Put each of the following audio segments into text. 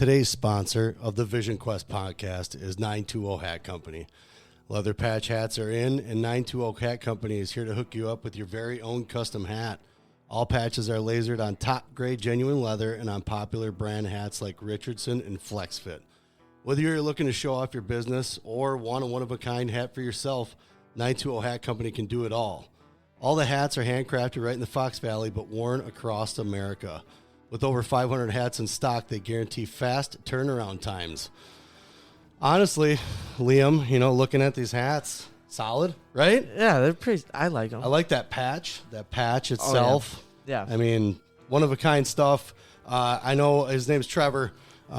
Today's sponsor of the Vision Quest podcast is 920 Hat Company. Leather patch hats are in, and 920 Hat Company is here to hook you up with your very own custom hat. All patches are lasered on top-grade genuine leather and on popular brand hats like Richardson and FlexFit. Whether you're looking to show off your business or want a one-of-a-kind hat for yourself, 920 Hat Company can do it all. All the hats are handcrafted right in the Fox Valley, but worn across America. With over 500 hats in stock, they guarantee fast turnaround times. Honestly, Liam, looking at these hats, solid, right? Yeah, they're pretty. I like them. I like that patch itself. Oh, yeah. I mean, one-of-a-kind stuff. I know his name's Trevor.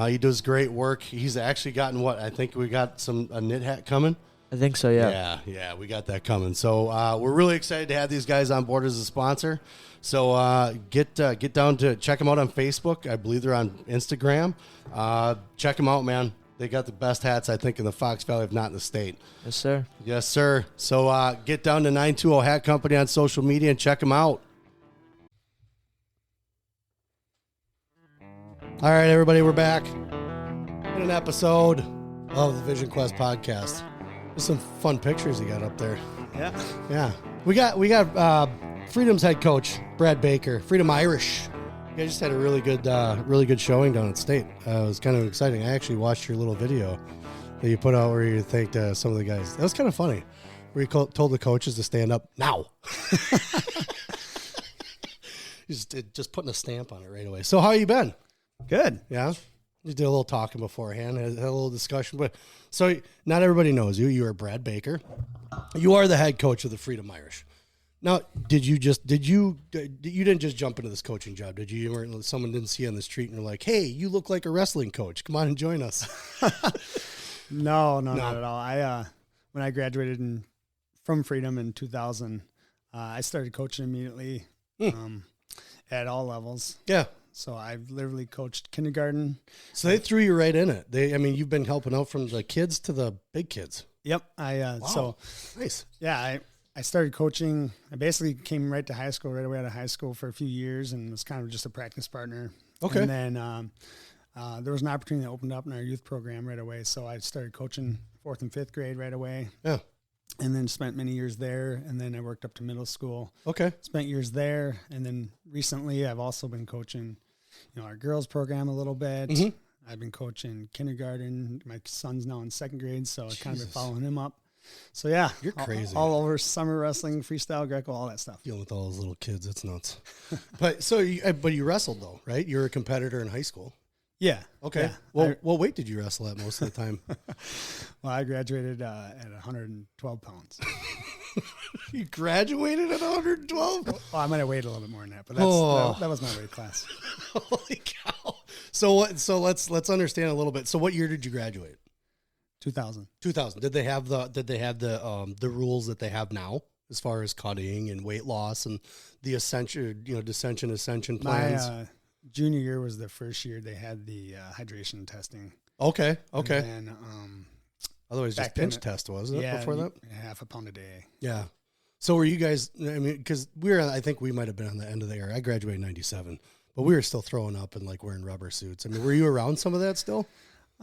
He does great work. He's actually gotten I think we got a knit hat coming. I think so, yeah. Yeah, we got that coming. So we're really excited to have these guys on board as a sponsor. So get down to check them out on Facebook. I believe they're on Instagram. Check them out, man. They got the best hats, I think, in the Fox Valley, if not in the state. Yes, sir. Yes, sir. So get down to 920 Hat Company on social media and check them out. All right, everybody, we're back in an episode of the Vision Quest podcast. There's some fun pictures you got up there. Yeah. We got Freedom's head coach, Brad Baker, Freedom Irish. You guys just had a really good showing down at state. It was kind of exciting. I actually watched your little video that you put out where you thanked some of the guys. That was kind of funny. Where you told the coaches to stand up now. just putting a stamp on it right away. So how you been? Good. Yeah. You did a little talking beforehand, had a little discussion. But so not everybody knows you. You are Brad Baker. You are the head coach of the Freedom Irish. Now, you didn't just jump into this coaching job, did you? Someone didn't see you on the street and you're like, hey, you look like a wrestling coach. Come on and join us. No, not at all. When I graduated from Freedom in 2000, I started coaching immediately at all levels. Yeah. So I've literally coached kindergarten. So they threw you right in it. You've been helping out from the kids to the big kids. Yep. Wow. So nice. Yeah, I started coaching. I basically came right to high school, right away out of high school for a few years, and was kind of just a practice partner. Okay. And then there was an opportunity that opened up in our youth program right away, so I started coaching 4th and 5th grade right away. Yeah. And then spent many years there, and then I worked up to middle school. Okay. Spent years there, and then recently I've also been coaching, our girls program a little bit. Mm-hmm. I've been coaching kindergarten. My son's now in 2nd grade, so I've kind of been following him up. So, yeah. You're crazy. All over summer wrestling, freestyle, Greco, all that stuff. Dealing with all those little kids, it's nuts. But you wrestled, though, right? You were a competitor in high school. Yeah. Okay. Yeah. What weight did you wrestle at most of the time? Well, I graduated at 112 pounds. You graduated at 112? Well, I might have weighed a little bit more than that, but that was my weight class. Holy cow. So let's understand a little bit. So what year did you graduate? 2000. Did they have the rules that they have now as far as cutting and weight loss and the ascension plans? My junior year was the first year they had the hydration testing. Okay. And otherwise just pinch test, wasn't it, before that? Half a pound a day. Yeah. So were you guys, because I think we might have been on the end of the era. I graduated in 97, but we were still throwing up and wearing rubber suits. Were you around some of that still?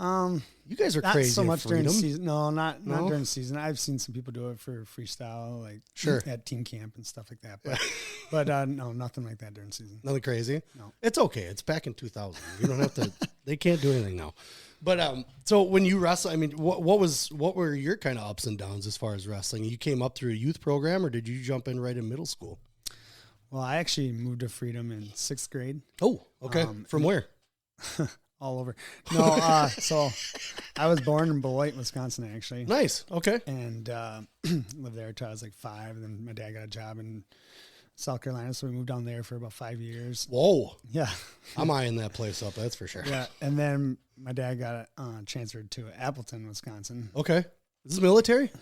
You guys are crazy. Not so much during the season. No, not during the season. I've seen some people do it for freestyle, at team camp and stuff like that. But no, nothing like that during season. Nothing crazy. No, it's okay. It's back in 2000. You don't have to. They can't do anything now. But so when you wrestle, what were your kind of ups and downs as far as wrestling? You came up through a youth program, or did you jump in right in middle school? Well, I actually moved to Freedom in 6th grade. Oh, okay. From where? All over. No, so I was born in Beloit, Wisconsin, actually. Nice. Okay. And lived there until I was 5. And then my dad got a job in South Carolina, so we moved down there for about 5 years. Whoa. Yeah. I'm eyeing that place up, that's for sure. Yeah. And then my dad got transferred to Appleton, Wisconsin. Okay. Is this military?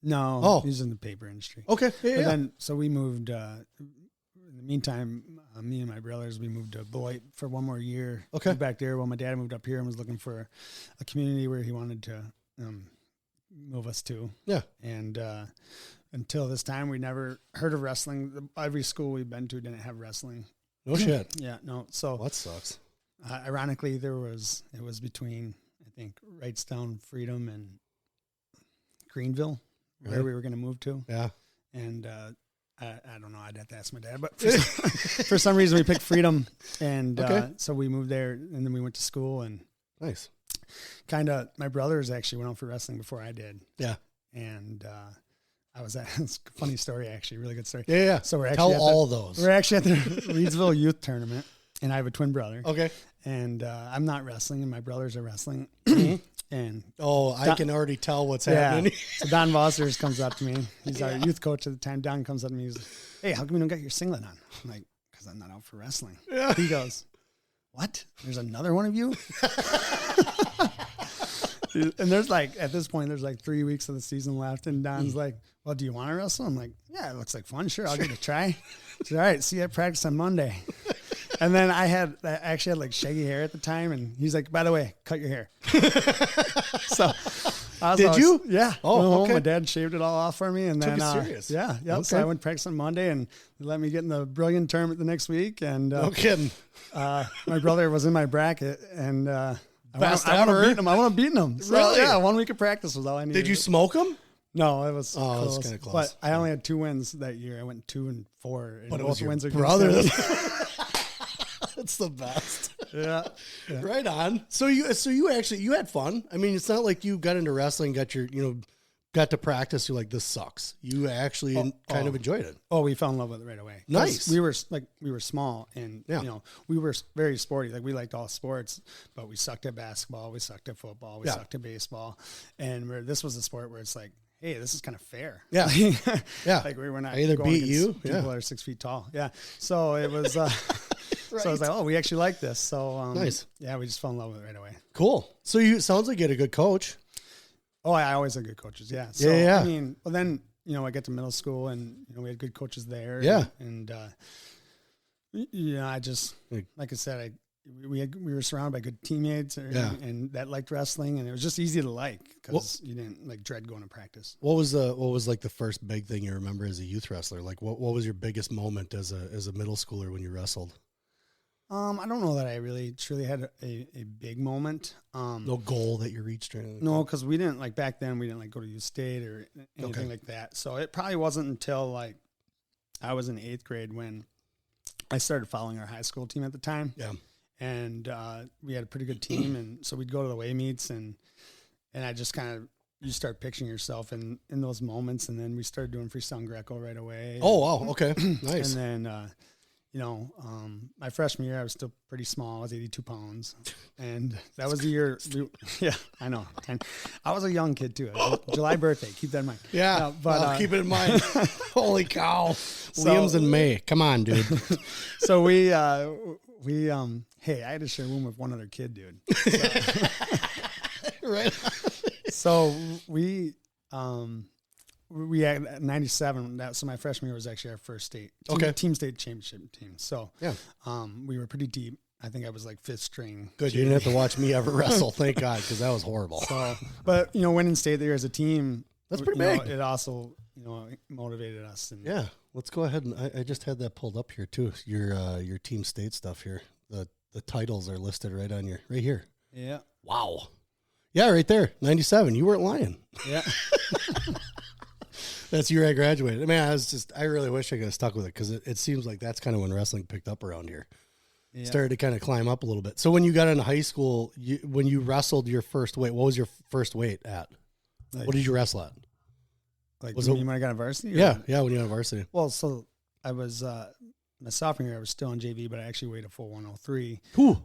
No. Oh. He's in the paper industry. Okay. Yeah. Then, so we moved, in the meantime, me and my brothers, we moved to Beloit for one more year. Okay. Moved back there while my dad moved up here and was looking for a community where he wanted to move us to. Yeah. And until this time, we never heard of wrestling. Every school we've been to didn't have wrestling. No shit. Yeah, no. So that sucks. Ironically, it was between, I think, Wrightstown, Freedom, and Greenville, where we were going to move to. Yeah. And I don't know. I'd have to ask my dad. But for some reason, we picked Freedom. And so we moved there, and then we went to school. And nice. Kind of, my brothers actually went out for wrestling before I did. Yeah. And I was at, it's a funny story, actually, really good story. Yeah. So we're actually Tell all those. We're actually at the Reedsville Youth Tournament, and I have a twin brother. Okay. And I'm not wrestling, and my brothers are wrestling. And I can already tell what's happening. So Don Vossers comes up to me. He's our youth coach at the time. Don comes up to me. He's like, "Hey, how come you don't got your singlet on?" I'm like, "Because I'm not out for wrestling." Yeah. He goes, "What? There's another one of you?" And there's at this point, there's 3 weeks of the season left. And Don's like, "Well, do you want to wrestle?" I'm like, "Yeah, it looks like fun. Sure, I'll give it a try." He's like, "All right, see you at practice on Monday." And then I actually had shaggy hair at the time, and he's like, "By the way, cut your hair." So did you? Yeah. Oh, okay. My dad shaved it all off for me, and Took then it serious. Yeah. Okay. So I went to practice on Monday, and they let me get in the Brilliant tournament the next week. And no kidding. My brother was in my bracket, and I Best want ever. to beat him. I want to beat him. So, Really? Yeah. 1 week of practice was all I needed. Did you smoke him? No, it was close. close. It was kind of close. But I only had 2 wins that year. I went 2-4. But it both was your wins are brother. That's the best. Yeah. Right on. So you had fun. I mean, it's not like you got into wrestling, got to practice. You're like, this sucks. You actually kind of enjoyed it. Oh, we fell in love with it right away. Nice. We were small, and we were very sporty. We liked all sports, but we sucked at basketball. We sucked at football. We sucked at baseball. And this was a sport where it's like, hey, this is kind of fair. Yeah. Yeah. We were not I either going beat against you. people that are 6 feet tall. Yeah. So it was, right. So I was like, oh, we actually like this. So nice. Yeah, we just fell in love with it right away. Cool. So it sounds like you had a good coach. Oh, I always had good coaches. Yeah. So, yeah. I mean, well then, I got to middle school, and, we had good coaches there. Yeah. And I just, like I said, we were surrounded by good teammates and that liked wrestling, and it was just easy to like because you didn't dread going to practice. What was the first big thing you remember as a youth wrestler? Like what was your biggest moment as a middle schooler when you wrestled? I don't know that I really truly had a big moment. No goal that you reached or anything? No, because we didn't back then we didn't go to youth state or anything like that. So it probably wasn't until I was in 8th grade when I started following our high school team at the time. Yeah. And we had a pretty good team, and so we'd go to the away meets, and I just kind of, you start picturing yourself in those moments, and then we started doing freestyle Greco right away. Oh, wow, okay, nice. And then, my freshman year, I was still pretty small. I was 82 pounds, and that was the year. Yeah, I know. And I was a young kid too. July birthday. Keep that in mind. Yeah, but I'll keep it in mind. Holy cow! Liam's in May. Come on, dude. So we hey, I had to share a room with one other kid, dude. So, right. So we had 97. So my freshman year was actually our first team state championship team. So yeah, we were pretty deep. I think I was 5th string. Good. You didn't have to watch me ever wrestle. Thank God, because that was horrible. So, but winning state there as a team, that's pretty big. It also motivated us. And yeah, let's go ahead and I just had that pulled up here too. Your team state stuff here. The titles are listed right here. Yeah. Wow. Yeah, right there. 97. You weren't lying. Yeah. That's the year I graduated. I mean, I really wish I could have stuck with it because it seems like that's kind of when wrestling picked up around here. Yeah. Started to kind of climb up a little bit. So when you got into high school, when you wrestled your first weight, what was your first weight at? What did you wrestle at? Was it when I got a varsity? Yeah, when you got a varsity. Well, so I was my sophomore year, I was still on JV, but I actually weighed a full 103. Ooh.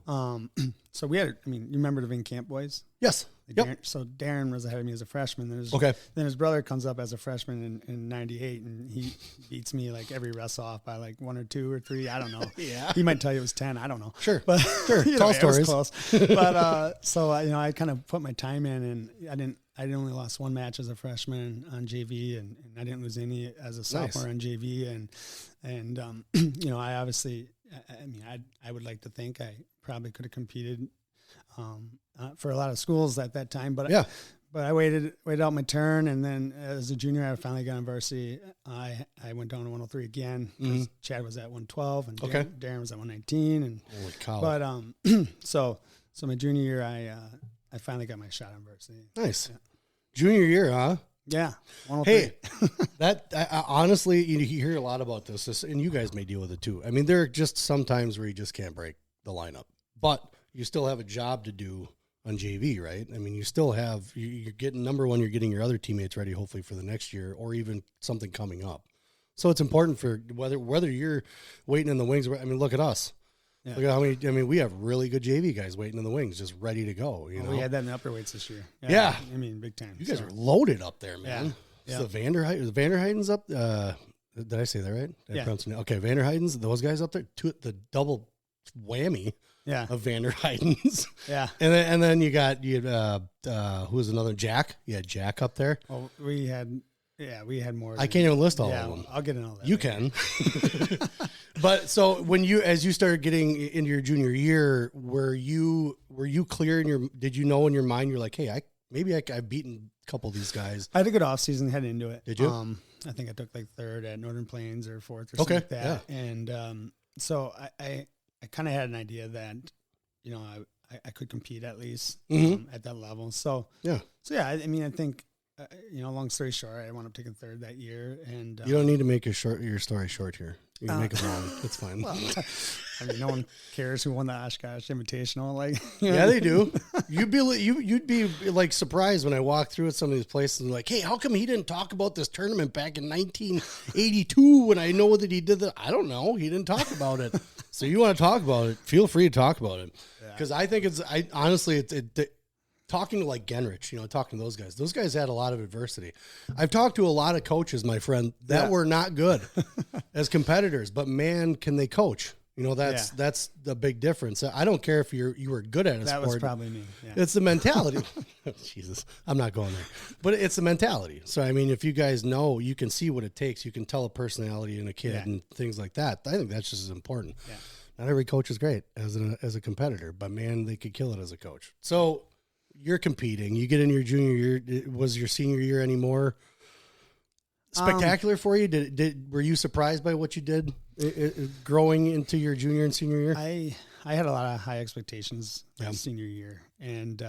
So we had, you remember the Vin Camp boys? Yes. Yep. So Darren was ahead of me as a freshman. Then his brother comes up as a freshman in 98, and he beats me every wrestle off by 1 or 2 or 3. I don't know. Yeah. He might tell you it was 10. I don't know. Sure. But sure. Tall stories. It was close. But so I kind of put my time in, and I only lost 1 match as a freshman on JV, and I didn't lose any as a sophomore on JV, and I obviously, I would like to think I probably could have competed for a lot of schools at that time, but But I waited out my turn, and then as a junior, I finally got on varsity. I went down to 103 again. Chad was at 112, and Darren was at 119. And holy cow! But so my junior year, I finally got my shot on varsity. Nice, junior year, huh? Yeah. 103. Hey, honestly, you hear a lot about this, and you guys may deal with it too. I mean, there are just some times where you just can't break the lineup, but you still have a job to do on JV, right? I mean, you still have, you're getting, number one, you're getting your other teammates ready, hopefully for the next year, or even something coming up. So it's important for whether you're waiting in the wings. I mean, look at us. Yeah. Look at how many, I mean, we have really good JV guys waiting in the wings, just ready to go. You know, we had that in the upper weights this year. Yeah. I mean, big time. You guys are loaded up there, man. Yeah. So Vanderheiden's up. Did I say that right? Okay, Vanderheiden's, those guys up there, the double whammy. Yeah. Of Vanderheiden's. Yeah. And then you who was another Jack? You had Jack up there. Oh, we had more. I can't even list all of them. I'll get into all that. You can. But so as you started getting into your junior year, were you clear did you know in your mind, you're like, hey, I've beaten a couple of these guys. I had a good off season heading into it. Did you? I think I took like third at Northern Plains or fourth or something like that. Yeah. And so I kind of had an idea that, you know, I could compete at least at that level. So I mean, I think, you know, long story short, I wound up taking third that year. And you don't need to make your story short here. You can make it long. It's fine. Well, I mean, no one cares who won the Oshkosh Invitational. Like, yeah, they do. You'd be like surprised when I walk through at some of these places and like, hey, how come he didn't talk about this tournament back in 1982 when I know that he did that? I don't know. He didn't talk about it. So you want to talk about it? Feel free to talk about it, because I think honestly, talking to like Genrich, you know, talking to those guys had a lot of adversity. I've talked to a lot of coaches, my friend, that were not good as competitors, but man, can they coach? You know, that's the big difference. I don't care if you were good at a sport. That was probably me. Yeah. It's the mentality. Jesus, I'm not going there. But it's the mentality. So, I mean, if you guys know, you can see what it takes. You can tell a personality in a kid and things like that. I think that's just as important. Yeah. Not every coach is great as a competitor, but man, they could kill it as a coach. So you're competing. You get in your junior year. Was your senior year any more spectacular for you? Were you surprised by what you did growing into your junior and senior year? I had a lot of high expectations senior year, and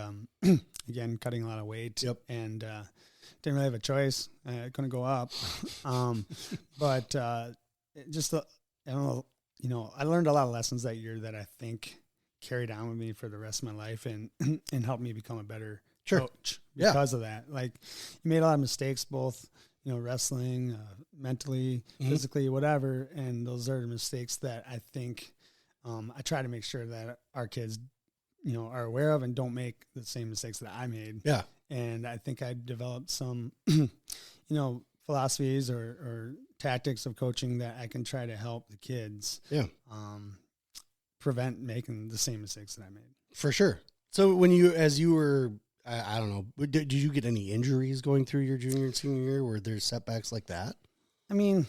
again, cutting a lot of weight. Yep. And didn't really have a choice. I couldn't go up. But just I don't know. You know, I learned a lot of lessons that year that I think carried on with me for the rest of my life and helped me become a better coach because of that. Like, you made a lot of mistakes, both, you know, wrestling, mentally, physically, whatever. And those are the mistakes that I think I try to make sure that our kids, you know, are aware of and don't make the same mistakes that I made. Yeah. And I think I developed some, you know, philosophies or tactics of coaching that I can try to help the kids. Yeah. Prevent making the same mistakes that I made. For sure. So as you were, I don't know, did you get any injuries going through your junior and senior year? Were there setbacks like that? I mean,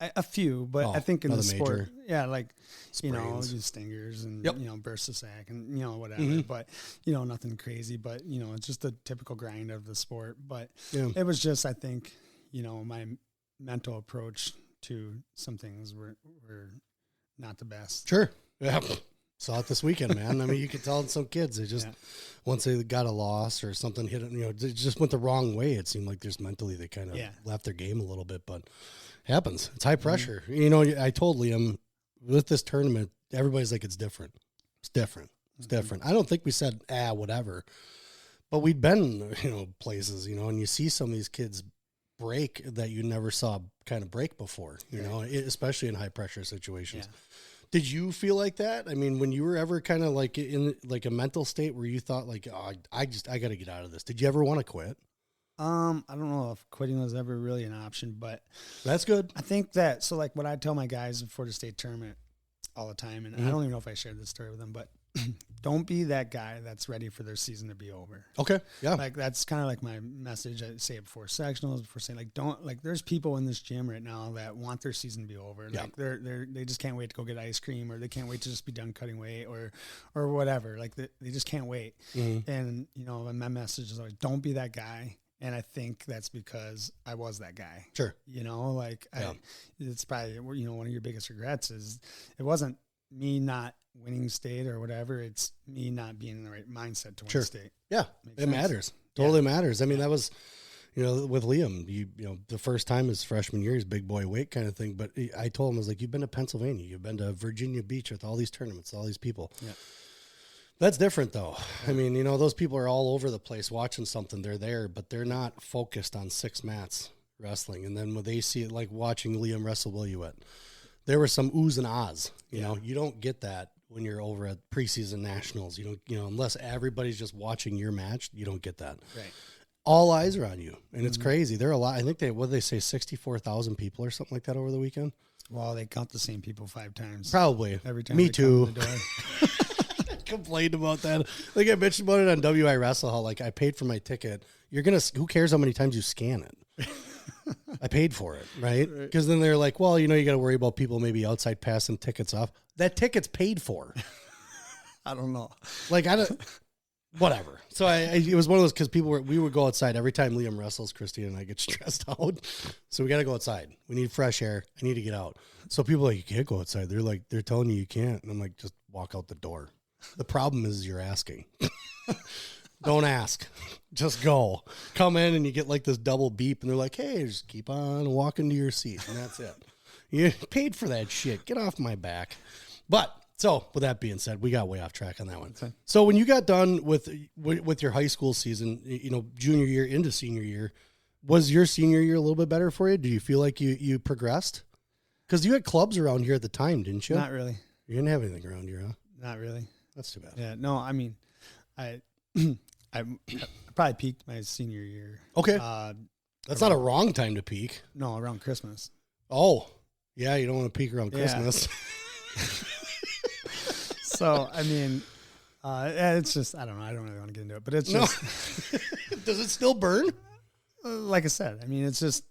a few, but I think in the sport, like, sprains. You know, just stingers and, you know, burst of sack and, you know, whatever, but, you know, nothing crazy, but, you know, it's just a typical grind of the sport. But it was just, I think, you know, my mental approach to some things were not the best. Sure. Yeah. Saw it this weekend, man. I mean, you could tell in some kids, they just, once they got a loss or something hit it, you know, it just went the wrong way. It seemed like there's mentally, they kind of left their game a little bit, but happens. It's high pressure. You know, I told Liam with this tournament, everybody's like, it's different. It's different. It's different. I don't think we said, whatever, but we'd been, you know, places, you know, and you see some of these kids break that you never saw kind of break before, you know, especially in high pressure situations. Yeah. Did you feel like that? I mean, when you were ever kind of like in like a mental state where you thought like, I got to get out of this. Did you ever want to quit? I don't know if quitting was ever really an option, but that's good. I think that, so like what I tell my guys before the state tournament all the time, and I don't even know if I shared this story with them, but don't be that guy that's ready for their season to be over. Okay. Yeah. Like that's kind of like my message. I say it before sectionals, before saying like, don't like, there's people in this gym right now that want their season to be over. Yeah. Like they just can't wait to go get ice cream, or they can't wait to just be done cutting weight or whatever. Like they just can't wait. Mm-hmm. And my message is like, don't be that guy. And I think that's because I was that guy. Sure. It's probably, one of your biggest regrets is it wasn't me not winning state or whatever. It's me not being in the right mindset to win state. Yeah. It matters. Totally matters. I mean, that was, with Liam, the first time his freshman year, his big boy weight kind of thing. But I told him, I was like, you've been to Pennsylvania, you've been to Virginia Beach with all these tournaments, all these people. Yeah. That's different, though. I mean, those people are all over the place watching something. They're there, but they're not focused on 6 mats wrestling. And then when they see it, like watching Liam wrestle Williewet, there were some oohs and ahs. You know, you don't get that when you're over at preseason nationals. You don't, unless everybody's just watching your match, you don't get that. Right. All eyes are on you, and it's crazy. There are a lot. I think they say 64,000 people or something like that over the weekend. Well, they count the same people 5 times. Probably. Every time. Me too. Complained about that. Like I mentioned about it on WI Wrestle, how like I paid for my ticket. Who cares how many times you scan it? I paid for it, right? Because then they're like, well, you got to worry about people maybe outside passing tickets off. That ticket's paid for. I don't know. Like whatever. So it was one of those, because we would go outside every time Liam wrestles. Christine and I get stressed out, so we got to go outside. We need fresh air. I need to get out. So people are like, you can't go outside. They're telling you can't, and I'm like, just walk out the door. The problem is you're asking. Don't ask. Just go. Come in and you get like this double beep, and they're like, hey, just keep on walking to your seat, and that's it. You paid for that shit. Get off my back. But so with that being said, we got way off track on that one. Okay. So when you got done with your high school season, junior year into senior year, was your senior year a little bit better for you? Do you feel like you progressed? Because you had clubs around here at the time, didn't you? Not really. You didn't have anything around here, huh? Not really. That's too bad. Yeah, no, I mean, I probably peaked my senior year. Okay. That's not a wrong time to peak. No, around Christmas. Oh, yeah, you don't want to peak around Christmas. So, I mean, it's just, I don't know. I don't really want to get into it, but it's just. Does it still burn? Like I said, I mean, it's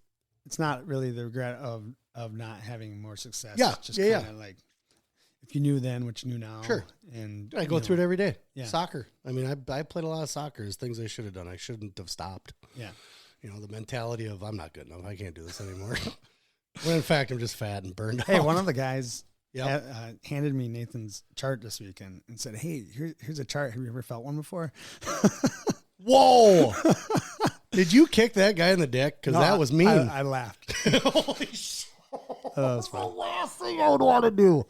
not really the regret of not having more success. Yeah. It's just kind of like, if you knew then what you knew now. Sure. And I go through it every day. Yeah. Soccer. I mean, I played a lot of soccer. There's things I should have done. I shouldn't have stopped. Yeah. The mentality of I'm not good enough. I can't do this anymore. When in fact, I'm just fat and burned out. Hey, one of the guys handed me Nathan's chart this weekend and said, hey, here's a chart. Have you ever felt one before? Whoa. Did you kick that guy in the dick? Because that was mean. I laughed. Holy shit. That's the last thing I would want to do.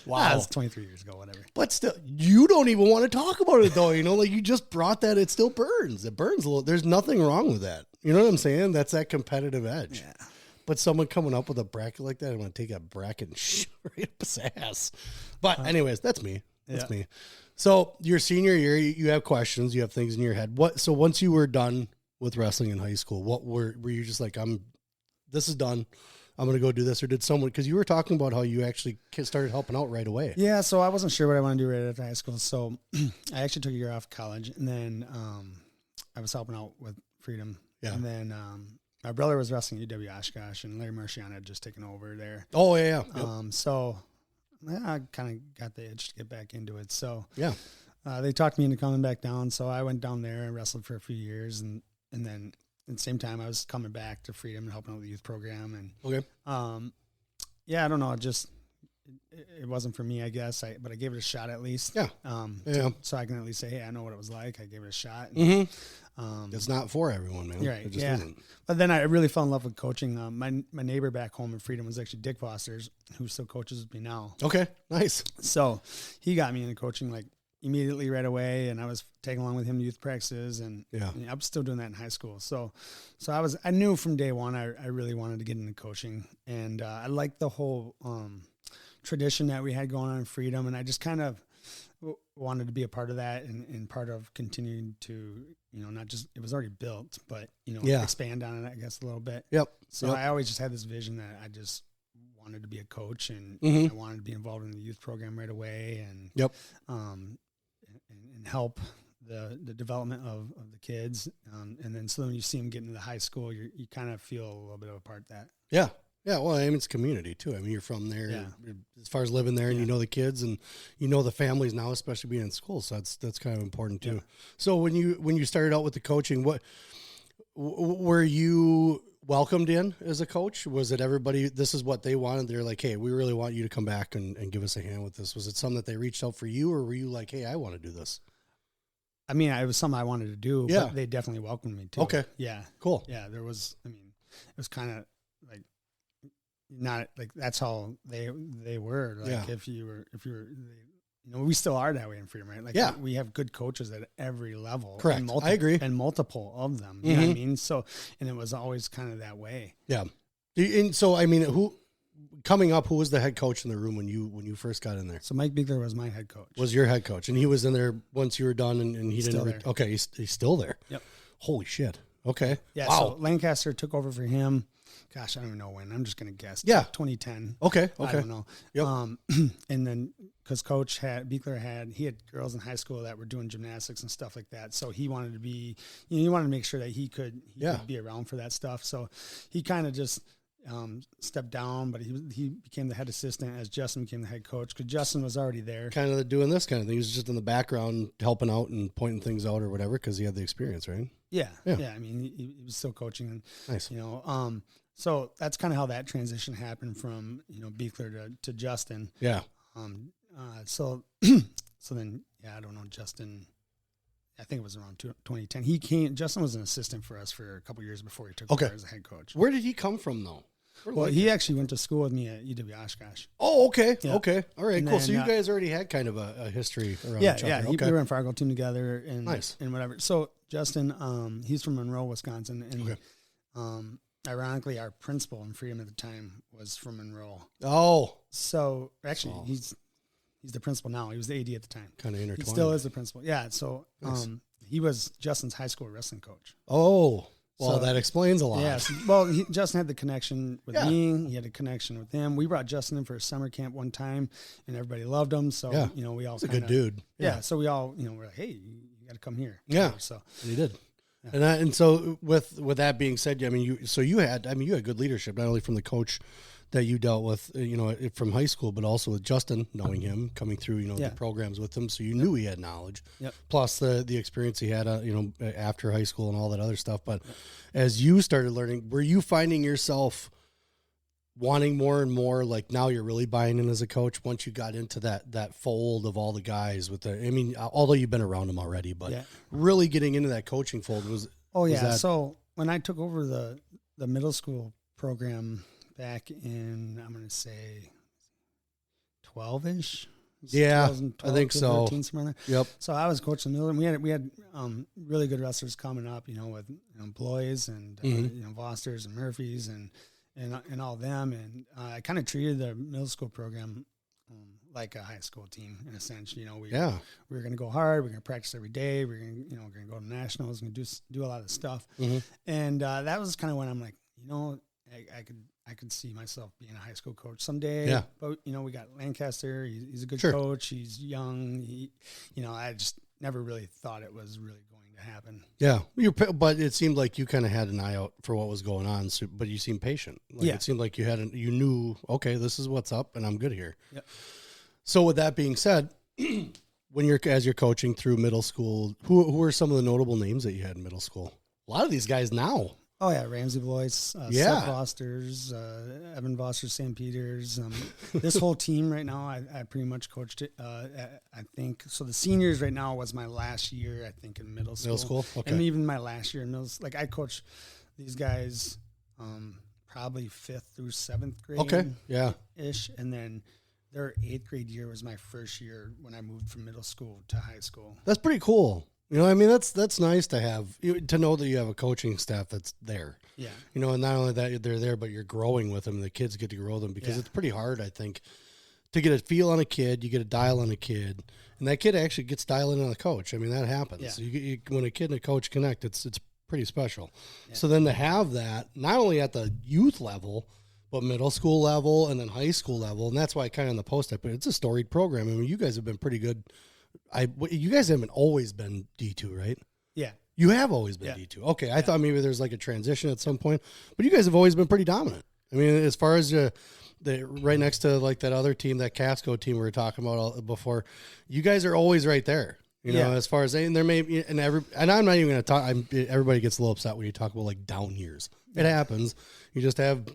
Wow. That's 23 years ago, whatever. But still, you don't even want to talk about it, though. Like you just brought that. It still burns. It burns a little. There's nothing wrong with that. You know what I'm saying? That's that competitive edge. Yeah. But someone coming up with a bracket like that, I want to take that bracket and shove it up his ass. But anyways, that's me. That's me. So your senior year, you have questions. You have things in your head. So once you were done with wrestling in high school, what were you just like, this is done. I'm going to go do this? Or did someone, because you were talking about how you actually started helping out right away. Yeah, so I wasn't sure what I wanted to do right after high school. So I actually took a year off college, and then I was helping out with Freedom. Yeah. And then my brother was wrestling at UW Oshkosh, and Larry Marchion had just taken over there. Oh, yeah. So I kind of got the itch to get back into it. So yeah, they talked me into coming back down. So I went down there and wrestled for a few years, and then at the same time, I was coming back to Freedom and helping out with the youth program. And okay, yeah, I don't know, it wasn't for me, I guess. But I gave it a shot at least. Yeah, so I can at least say, hey, I know what it was like. I gave it a shot. And, it's not for everyone, man. Right. It just yeah. isn't. But then I really fell in love with coaching. My neighbor back home in Freedom was actually Dick Foster's, who still coaches with me now. Okay, nice. So he got me into coaching like immediately right away, and I was tagging along with him to youth practices, and I was still doing that in high school. So I knew from day one I really wanted to get into coaching, and I liked the whole tradition that we had going on in Freedom, and I just kind of wanted to be a part of that and part of continuing to, not just, it was already built, but, expand on it, I guess, a little bit. Yep. So I always just had this vision that I just wanted to be a coach, and I wanted to be involved in the youth program right away. And, and help the development of the kids. And then so when you see them get into the high school, you kind of feel a little bit of a part of that. Yeah. Yeah, well, I mean, it's community too. I mean, you're from there as far as living there, and you know the kids, and you know the families now, especially being in school. So that's kind of important too. Yeah. So when you started out with the coaching, what were you welcomed in as a coach? Was it everybody? This is what they wanted. They're like, hey, we really want you to come back and give us a hand with this. Was it something that they reached out for you, or were you like, hey, I want to do this? I mean, it was something I wanted to do. Yeah, but they definitely welcomed me too. Okay, yeah, cool. Yeah, there was. I mean, it was kind of like. Not like that's how they were. Like if you were, we still are that way in Freedom, right? Like we have good coaches at every level. Correct. I agree. And multiple of them. You know what I mean? So, and it was always kind of that way. Yeah. And so, I mean, who was the head coach in the room when you first got in there? So Mike Beekler was my head coach. Was your head coach. And he was in there once you were done and he didn't. Okay. He's still there. Yep. Holy shit. Okay. Yeah. Wow. So Lancaster took over for him. Gosh, I don't even know when. I'm just going to guess. Yeah. 2010. Okay. I don't know. Yep. And then because Beekler had girls in high school that were doing gymnastics and stuff like that. So he wanted to be, he wanted to make sure that he could be around for that stuff. So he kind of just stepped down, but he became the head assistant as Justin became the head coach because Justin was already there. Kind of doing this kind of thing. He was just in the background helping out and pointing things out or whatever because he had the experience, right? Yeah. I mean, he was still coaching. Nice. So that's kind of how that transition happened from, Beekler to Justin. Yeah. So then, I don't know, Justin, I think it was around 2010. Justin was an assistant for us for a couple years before he took over as a head coach. Where did he come from though? Well, he actually went to school with me at UW Oshkosh. Oh, okay. Yeah. Okay. All right, and cool. Then, so you guys already had kind of a history around each other. Yeah. We were in Fargo team together and nice. And whatever. So Justin, he's from Monroe, Wisconsin. And ironically, our principal in Freedom at the time was from Monroe. Oh. So actually he's the principal now. He was the AD at the time. Kind of intertwined. He still is the principal. Yeah. So nice. He was Justin's high school wrestling coach. Oh. Well, that explains a lot. Yes. Well, Justin had the connection with me. He had a connection with him. We brought Justin in for a summer camp one time, and everybody loved him. So, we all. He's a good dude. Yeah. So we all, we're like, hey, you got to come here. Yeah. So and he did. Yeah. And so with that being said, I mean, you had good leadership, not only from the coach that you dealt with, from high school, but also with Justin, knowing him, coming through, the programs with him. So you knew he had knowledge, plus the experience he had, after high school and all that other stuff. But as you started learning, were you finding yourself wanting more and more, like now you're really buying in as a coach once you got into that fold of all the guys although you've been around them already, but really getting into that coaching fold was. So when I took over the middle school program back in, I'm going to say 12-ish. Yeah, I think so. 13, somewhere there. Yep. So I was coaching the middle, and we had really good wrestlers coming up, with Bloys and Fosters and Murphys and all them, and I kind of treated the middle school program like a high school team in a sense. We were going to go hard. We're going to practice every day. We're going to go to nationals. We're going to do a lot of stuff, and that was kind of when I'm like, I could see myself being a high school coach someday. Yeah. But, we got Lancaster. He's a good coach. He's young. I just never really thought it was really going to happen. Yeah. But it seemed like you kind of had an eye out for what was going on. So, but you seemed patient. It seemed like you knew, okay, this is what's up and I'm good here. Yep. So with that being said, as you're coaching through middle school, who are some of the notable names that you had in middle school? A lot of these guys now. Oh, yeah, Ramsey Blois, Seth Fosters, Evan Foster, St. Peters. This whole team right now, I pretty much coached it, I think. So the seniors right now was my last year, I think, in middle school. Middle school? Okay. And even my last year in middle school. Like, I coached these guys probably 5th through 7th grade. Okay, yeah. Ish. And then their 8th grade year was my first year when I moved from middle school to high school. That's pretty cool. That's nice to have, to know that you have a coaching staff that's there. Yeah. And not only that they're there, but you're growing with them. And the kids get to grow them because it's pretty hard, I think, to get a feel on a kid. You get a dial on a kid, and that kid actually gets dialed in on the coach. That happens. Yeah. When a kid and a coach connect, it's pretty special. Yeah. So then to have that, not only at the youth level, but middle school level and then high school level. And that's why kind of in the post I put it's a storied program. You guys have been pretty good you guys haven't always been D2, right? Yeah. You have always been D2. Okay, I thought maybe there's like a transition at some point, but you guys have always been pretty dominant. I mean, as far as right next to like that other team, that Casco team we were talking about before, you guys are always right there. You know, as far as and there may be and I'm not even going to talk. Everybody gets a little upset when you talk about like down years. It happens. You just have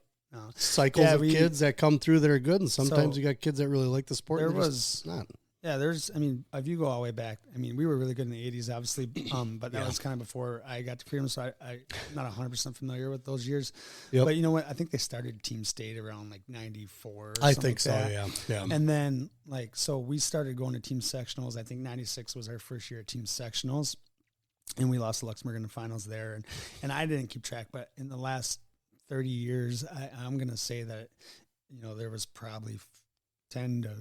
cycles of kids that come through that are good, and sometimes you got kids that really like the sport. There was not. Yeah, I mean, if you go all the way back, I mean, we were really good in the 80s, obviously, but that was kind of before I got to Freedom, so I'm not 100% familiar with those years. Yep. But you know what? I think they started Team State around like 94 I think so, yeah. And then, so we started going to Team Sectionals. I think 96 was our first year at Team Sectionals, and we lost to Luxembourg in the finals there. And I didn't keep track, but in the last 30 years, I'm going to say that, there was probably 10 to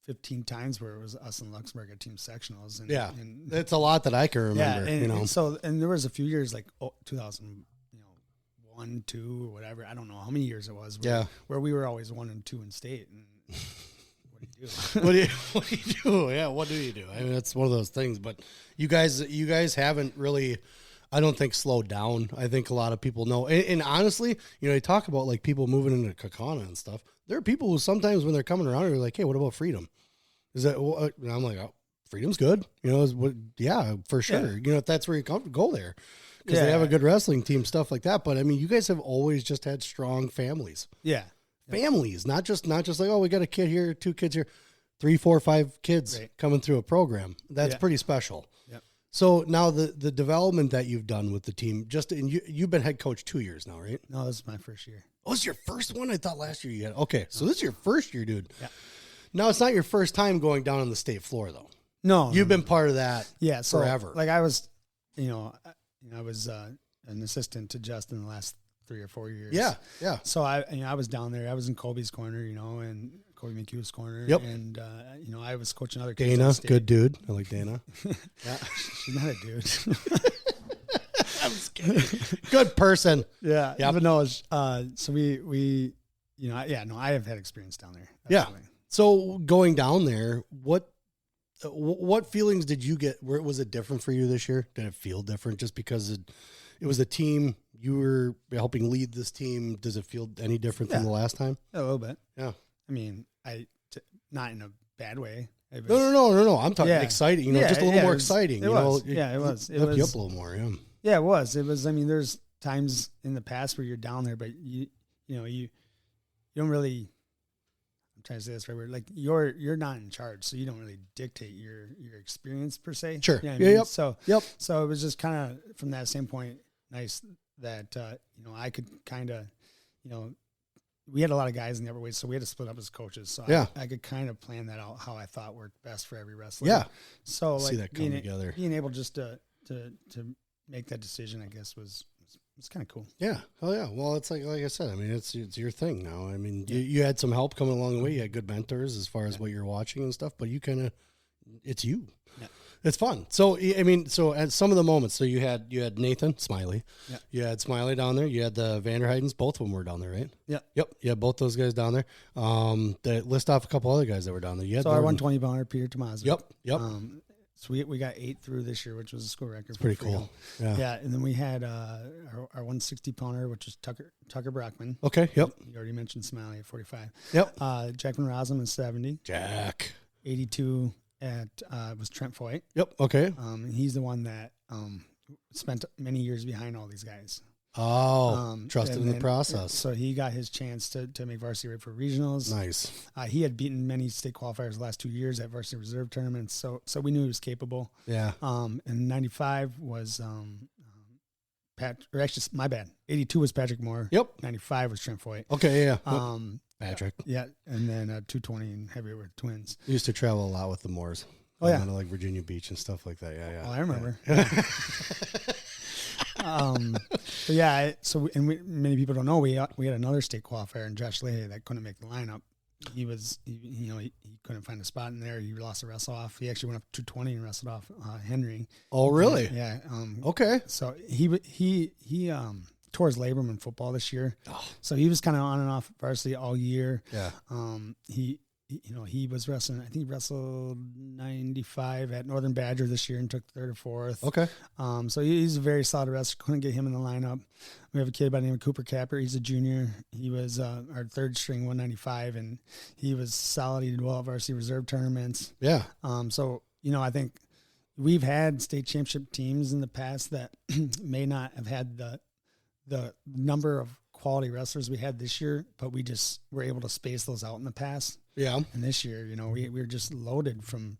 15 times where it was us and Luxembourg at Team Sectionals. And it's a lot that I can remember. And there was a few years like 2001, 2, or whatever. I don't know how many years it was. Where we were always 1 and 2 in state. And what do you do? What do you do? Yeah, what do you do? I mean, it's one of those things. But you guys haven't really, I don't think, slowed down. I think a lot of people know. And honestly, they talk about like people moving into Kakana and stuff. There are people who sometimes when they're coming around, they're like, hey, what about Freedom? Is that, and I'm like, oh, Freedom's good. Yeah, for sure. Yeah. If that's where you go there. Because they have a good wrestling team, stuff like that. But I mean, you guys have always just had strong families. Yeah. Families, not just like, oh, we got a kid here, 2 kids here, 3, 4, 5 kids coming through a program. That's pretty special. Yep. So now the development that you've done with the team, you've been head coach 2 years now, right? No, this is my first year. Oh, it's your first one? I thought last year you had. Okay, so this is your first year, dude. Yeah. Now, it's not your first time going down on the state floor, though. No. You've been part of that so, forever. Like I was, I was an assistant to Justin the last 3 or 4 years. Yeah, yeah. So I was down there. I was in Colby's corner, and Colby McHugh's corner. Yep. And, I was coaching other kids. Dana, good dude. I like Dana. Yeah. She's not a dude. I'm just kidding. Good person. Yeah. Yep. But no, so we I have had experience down there. Absolutely. Yeah. So going down there, what feelings did you get? Was it different for you this year? Did it feel different just because it was a team you were helping lead this team? Does it feel any different than the last time? A little bit. Yeah. I mean, not in a bad way. No. I'm talking exciting. Just a little more exciting. It was. It was. It was you up a little more. Yeah. Yeah, it was. It was. I mean, there's times in the past where you're down there, but you don't really. I'm trying to say this right. Like you're not in charge, so you don't really dictate your experience per se. Sure. You know what I mean? Yep. So it was just kind of from that same point nice that I could kind of we had a lot of guys in the upper weights, so we had to split up as coaches. So I could kind of plan that out how I thought worked best for every wrestler. Yeah. So see that come together. Being able just to make that decision, I guess, was kind of cool. Yeah. Oh yeah. Well, it's like I said, I mean, it's your thing now. I mean, you had some help coming along the way. You had good mentors as far as what you're watching and stuff, but it's you. Yeah. It's fun. So, I mean, at some of the moments, so you had Nathan Smiley. Yeah. You had Smiley down there. You had the Vanderheidens. Both of them were down there, right? Yeah. Yep. Yeah. Both those guys down there. List off a couple other guys that were down there. You had our 120 pounder, Peter Tomaso. Yep. So we got 8 through this year, which was a school record. It's pretty cool. Yeah. And then we had our 160 pounder, which was Tucker Brockman. Okay. Yep. You already mentioned Smiley at 45. Yep. Jack Van Rossum is 70. Jack. 82 was Trent Foyt. Yep. Okay. He's the one that spent many years behind all these guys. Oh, trusted in the process. So he got his chance to make varsity right for regionals. Nice. He had beaten many state qualifiers the last 2 years at varsity reserve tournaments. So we knew he was capable. Yeah. And 95 was my bad. 82 was Patrick Moore. Yep. 95 was Trent Foyt. Okay. Yeah. Patrick. Yeah. And then 220 and heavyweight were twins. We used to travel a lot with the Moores. Oh yeah. Like Virginia Beach and stuff like that. Yeah. Oh, I remember. Yeah. But yeah, many people don't know we had another state qualifier in Josh Leahy that couldn't make the lineup. He couldn't find a spot in there. He lost a wrestle off. He actually went up 220 and wrestled off Henry. Oh really? Yeah. Okay. So he tore his labrum in football this year. Oh. So he was kind of on and off varsity all year. Yeah. He he was wrestling. I think he wrestled 95 at Northern Badger this year and took third or fourth. Okay. So he's a very solid wrestler. Couldn't get him in the lineup. We have a kid by the name of Cooper Capper. He's a junior. He was our third string 195, and he was solid. He did well at varsity reserve tournaments. Yeah. So I think we've had state championship teams in the past that may not have had the number of quality wrestlers we had this year, but we just were able to space those out in the past. Yeah. And this year, we were just loaded from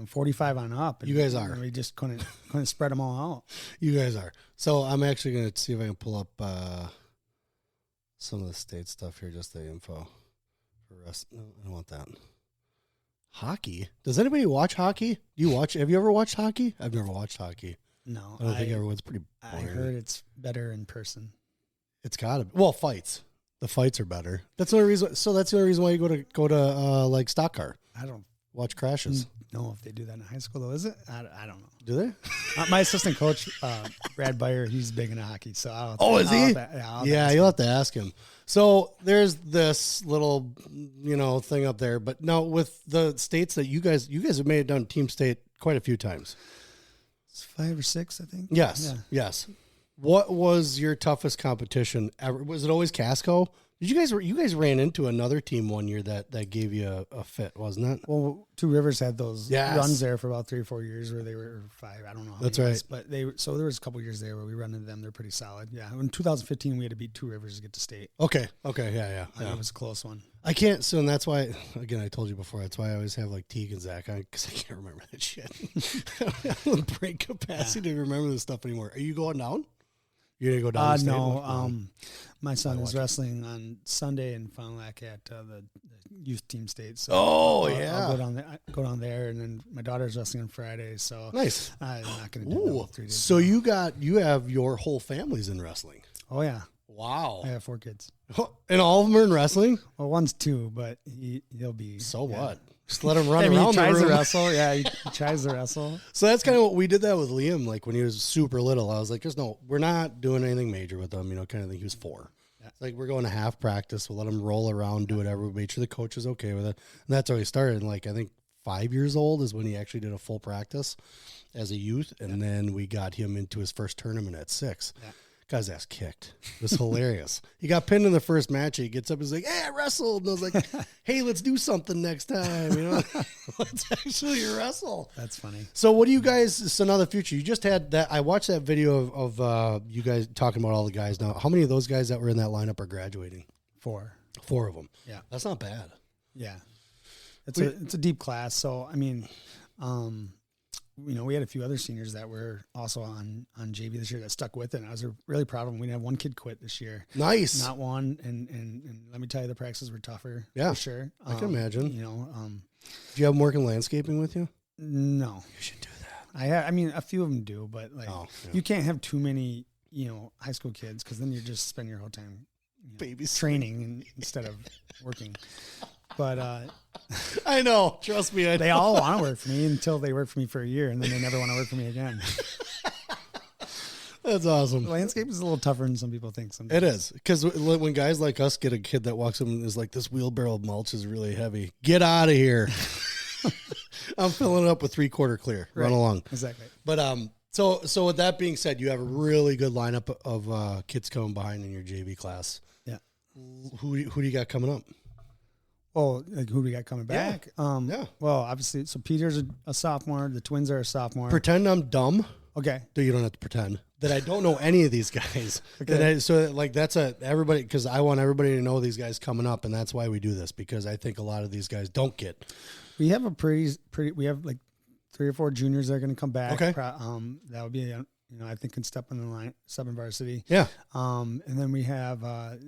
45 on up. And you guys are. We just couldn't spread them all out. You guys are. So I'm actually going to see if I can pull up some of the state stuff here, just the info for us. No, I don't want that. Hockey? Does anybody watch hockey? Have you ever watched hockey? I've never watched hockey. No. I don't think everyone's pretty boring. I heard it's better in person. It's got to be. Well, fights. The fights are better. That's the only reason. So that's the only reason why you go to like stock car. I don't watch crashes. Know if they do that in high school though. Is it? I don't know. Do they? My assistant coach, Brad Beyer, he's big into hockey. So is he? You'll have to ask him. So there's this little thing up there, but now with the states that you guys have made it down team state quite a few times. It's 5 or 6, I think. Yes. Yeah. Yes. What was your toughest competition ever? Was it always Casco? You guys ran into another team one year that gave you a fit, wasn't it? Well, Two Rivers had those runs there for about 3 or 4 years where they were 5. I don't know. That's right. But there was a couple years there where we run into them. They're pretty solid. Yeah. In 2015, we had to beat Two Rivers to get to state. Okay. Yeah. It was a close one. I can't. So and that's why. Again, I told you before. That's why I always have like Teague and Zach on because I can't remember that shit. I don't have the brain capacity to remember this stuff anymore. Are you going down? You're gonna go down? No. My son is wrestling on Sunday in Fond du Lac at the youth team state. So I'll go down there, and then my daughter's wrestling on Friday. So nice. I'm not gonna do that 3 days. So you have your whole family's in wrestling. Oh yeah. Wow. I have 4 kids. And all of them are in wrestling? Well, one's 2, but he'll be. So what? Just let him run around he tries the room. to wrestle. Yeah, he tries to wrestle. So that's kind of what we did that with Liam. Like when he was super little, I was like, we're not doing anything major with him, kind of thing. He was 4. Yeah. It's like we're going to half practice. We'll let him roll around, do whatever. We made sure the coach is okay with it. And that's how he started. And like, I think 5 years old is when he actually did a full practice as a youth. And then we got him into his first tournament at 6. Yeah. Got his ass kicked. It was hilarious. He got pinned in the first match. He gets up and he's like, hey, I wrestled. And I was like, hey, let's do something next time. Let's actually wrestle. That's funny. So what do you guys, so now the future, you just had that, I watched that video of you guys talking about all the guys now. How many of those guys that were in that lineup are graduating? 4. 4 of them. Yeah. That's not bad. Yeah. It's a deep class. So, I mean, we had a few other seniors that were also on JV this year that stuck with it. And I was really proud of them. We didn't have one kid quit this year. Nice. Not one. And let me tell you, the practices were tougher. Yeah. For sure. I can imagine. Do you have them working landscaping with you? No. You should do that. I mean, a few of them do, but you can't have too many, high school kids because then you just spend your whole time babies training instead of working. But I know. Trust me. They all want to work for me until they work for me for a year, and then they never want to work for me again. That's awesome. Landscape is a little tougher than some people think sometimes. It is. Because when guys like us get a kid that walks up and is like, this wheelbarrow of mulch is really heavy. Get out of here. I'm filling it up with 3/4 clear. Right. Run along. Exactly. But so with that being said, you have a really good lineup of kids coming behind in your JV class. Yeah. Who do you got coming up? Oh, like who do we got coming back? Yeah. Well, obviously, so Peter's a sophomore. The twins are a sophomore. Pretend I'm dumb. Okay. You don't have to pretend that I don't know any of these guys. Okay. That's everybody, because I want everybody to know these guys coming up, and that's why we do this, because I think a lot of these guys don't get. We have a pretty. We have like 3 or 4 juniors that are going to come back. Okay. That would be I think can step in the line, step in varsity. Yeah. And then we have a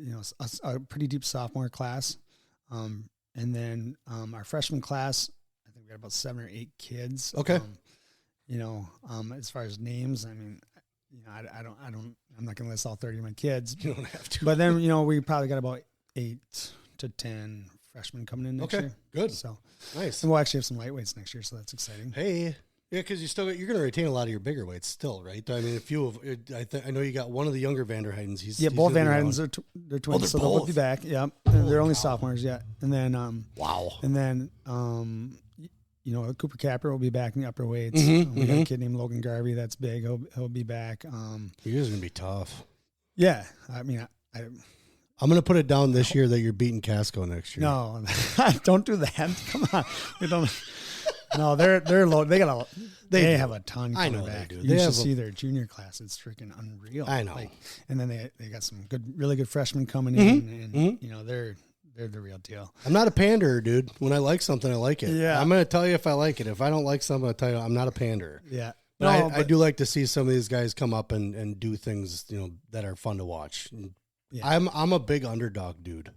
pretty deep sophomore class. And then our freshman class, I think we got about 7 or 8 kids. Okay. As far as names, I mean, I'm not going to list all 30 of my kids. You don't have to. But then, we probably got about 8 to 10 freshmen coming in next year. Good. So nice. And we'll actually have some lightweights next year, so that's exciting. Hey, Yeah, because you're going to retain a lot of your bigger weights still, right? I mean, a few of I know you got one of the younger Vanderheidens. Both Vanderheidens they're twins, they're so both. they'll be back. Yeah, they're only sophomores yet, and then wow, and then Cooper Capper will be back in the upper weights. We got a kid named Logan Garvey that's big. He'll be back. You guys are going to be tough. Yeah, I mean, I'm going to put it down this year that you're beating Casco next year. No, don't do that. Come on, we don't. No, they're low. They have a ton. I know back. They do. You should see their junior class. It's freaking unreal. I know. And then they got some really good freshmen coming in, and they're the real deal. I'm not a panderer, dude. When I like something, I like it. Yeah. I'm going to tell you if I like it. If I don't like something, I'll tell you I'm not a panderer. Yeah. But I do like to see some of these guys come up and do things, that are fun to watch. Yeah. I'm a big underdog dude,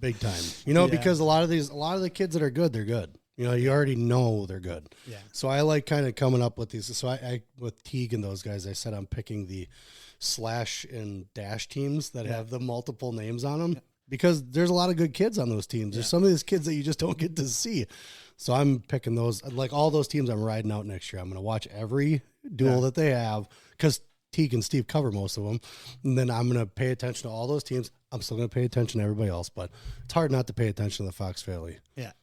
big time. Because a lot of the kids that are good, they're good. You already know they're good. Yeah. So I like kind of coming up with these. So I with Teague and those guys, I said I'm picking the slash and dash teams that have the multiple names on them because there's a lot of good kids on those teams. There's some of these kids that you just don't get to see. So I'm picking those. Like all those teams I'm riding out next year. I'm going to watch every duel that they have because Teague and Steve cover most of them. And then I'm going to pay attention to all those teams. I'm still going to pay attention to everybody else, but it's hard not to pay attention to the Fox family. Yeah.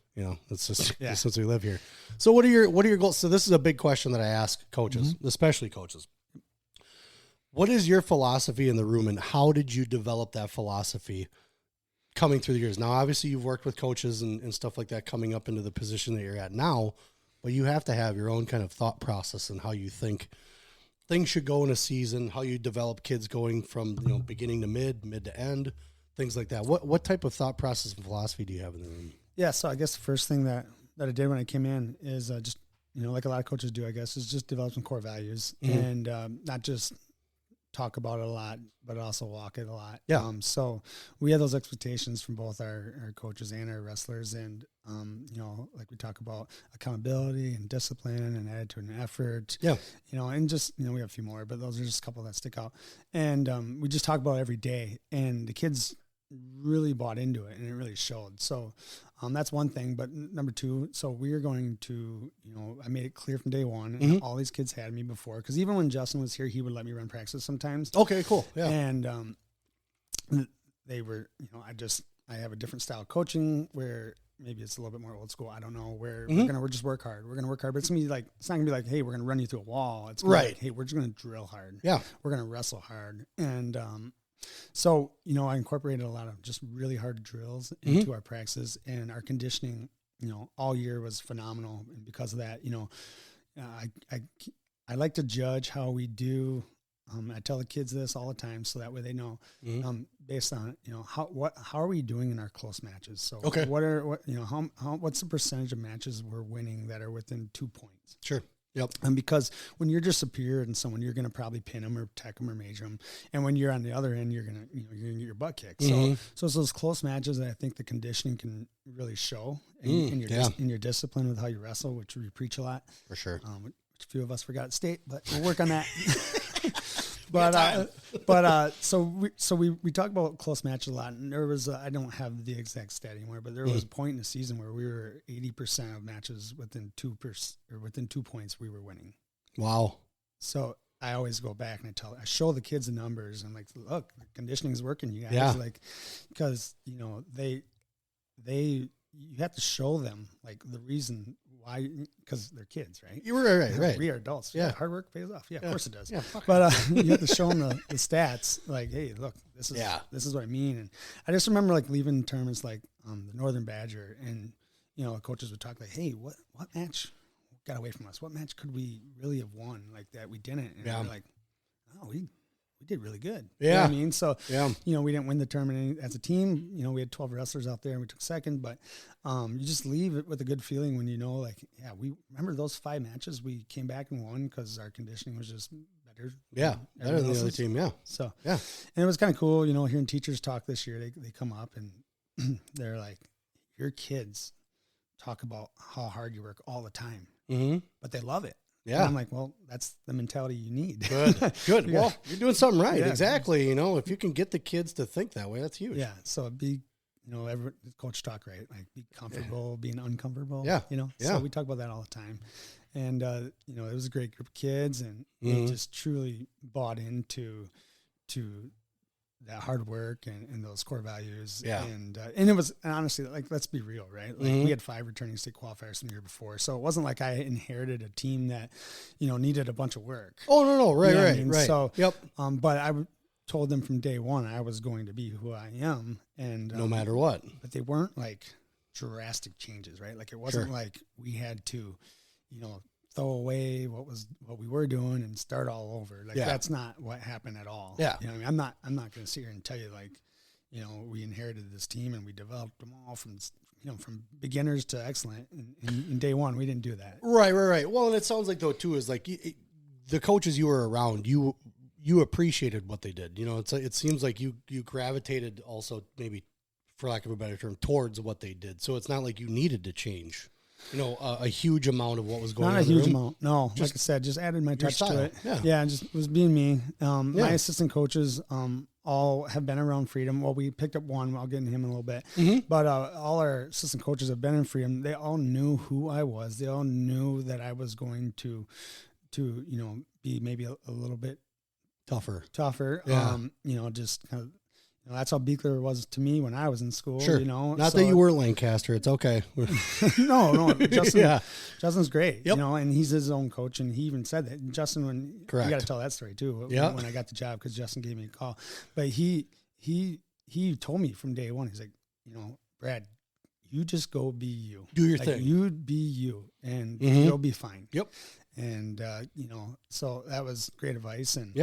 It's just since we live here. So what are your goals? So this is a big question that I ask coaches, especially coaches. What is your philosophy in the room and how did you develop that philosophy coming through the years? Now, obviously you've worked with coaches and stuff like that coming up into the position that you're at now, but you have to have your own kind of thought process and how you think things should go in a season, how you develop kids going from, beginning to mid to end, things like that. What type of thought process and philosophy do you have in the room? Yeah, so I guess the first thing that I did when I came in is just, like a lot of coaches do, I guess, is just develop some core values and not just talk about it a lot, but also walk it a lot. Yeah. So we have those expectations from both our coaches and our wrestlers. And, like we talk about accountability and discipline and attitude and effort. Yeah. And just, we have a few more, but those are just a couple that stick out. And we just talk about it every day. And the kids really bought into it and it really showed. So that's one thing. But number two, so we are going to, I made it clear from day one, and all these kids had me before, because even when Justin was here, he would let me run practice sometimes. Okay, cool. Yeah. And they were, I have a different style of coaching where maybe it's a little bit more old school. I don't know, where we're just work hard. We're going to work hard, but it's going to be like, it's not going to be like, hey, we're going to run you through a wall. It's gonna be like, hey, we're just going to drill hard. Yeah. We're going to wrestle hard. And, so, I incorporated a lot of just really hard drills into our practices, and our conditioning, all year was phenomenal. And because of that, I like to judge how we do. I tell the kids this all the time, so that way they know, based on, how are we doing in our close matches? So what's the percentage of matches we're winning that are within 2 points? Sure. Yep. And because when you're just superior than someone, you're going to probably pin them or tech them or major them. And when you're on the other end, you're going to get your butt kicked. So it's those close matches that I think the conditioning can really show in your discipline with how you wrestle, which we preach a lot. For sure. Which a few of us forgot at state, but we'll work on that. So we talk about close matches a lot, and there was I don't have the exact stat anymore, but there was a point in the season where we were 80% of matches within 2 points we were winning. Wow! So I always go back and I show the kids the numbers and like, look, the conditioning is working, you guys. Yeah. Like, because you have to show them like the reason why, because they're kids, right? You were right. We are adults. Yeah. Hard work pays off. Yeah, of course it does. Yeah, but you have to show them the stats. Like, hey, look, this is what I mean. And I just remember like leaving tournaments like the Northern Badger, and the coaches would talk like, hey, what match got away from us? What match could we really have won like that? We didn't. And we're like, oh, we did really good. Yeah. You know what I mean? So, we didn't win the tournament as a team. We had 12 wrestlers out there and we took second, but you just leave it with a good feeling when we remember those 5 matches we came back and won because our conditioning was just better. Yeah, better than the other team, yeah. So, and it was kind of cool, hearing teachers talk this year. They come up and they're like, your kids talk about how hard you work all the time, but they love it. Yeah. And I'm like, well, that's the mentality you need. Good. Yeah. Well, you're doing something right. Yeah. Exactly. If you can get the kids to think that way, that's huge. Yeah. So be, coach talk, right? Like be comfortable, being uncomfortable. Yeah. So we talk about that all the time. And, you know, it was a great group of kids, and they just truly bought into that hard work and those core values. Yeah. And it was, honestly, like, let's be real, right? Like, we had 5 returning state qualifiers from the year before. So it wasn't like I inherited a team that, you know, needed a bunch of work. Oh, no. Right, right. So, yep. But I told them from day one I was going to be who I am. And no matter what. But they weren't like drastic changes, right? Like, it wasn't like we had to, you know, throw away what we were doing and start all over. Like, that's not what happened at all. Yeah. You know, I mean, I'm not going to sit here and tell you, like, you know, we inherited this team and we developed them all from, you know, from beginners to excellent. In day one, we didn't do that. Right. Well, and it sounds like, though, too, is like the coaches you were around, you appreciated what they did. You know, it seems like you gravitated also, maybe for lack of a better term, towards what they did. So it's not like you needed to change, you know, a huge amount of what was going on. Not a huge amount. No, like I said, just added my touch to it. Yeah, just was being me. My assistant coaches all have been around Freedom. Well, we picked up one. I'll get into him in a little bit. But all our assistant coaches have been in Freedom. They all knew who I was. They all knew that I was going to you know, be maybe a little bit tougher. Yeah. You know, just kind of, you know, that's how Beekler was to me when I was in school. Sure. You know, not that you were Lancaster. It's okay. no. Justin's great. Yep. You know, and he's his own coach, and he even said that. Justin, Correct. You got to tell that story too. Yeah. When I got the job, because Justin gave me a call, but he told me from day one. He's like, you know, Brad, you just go be you. Do your like, thing. You be you, and you'll be fine. Yep. And you know, so that was great advice. And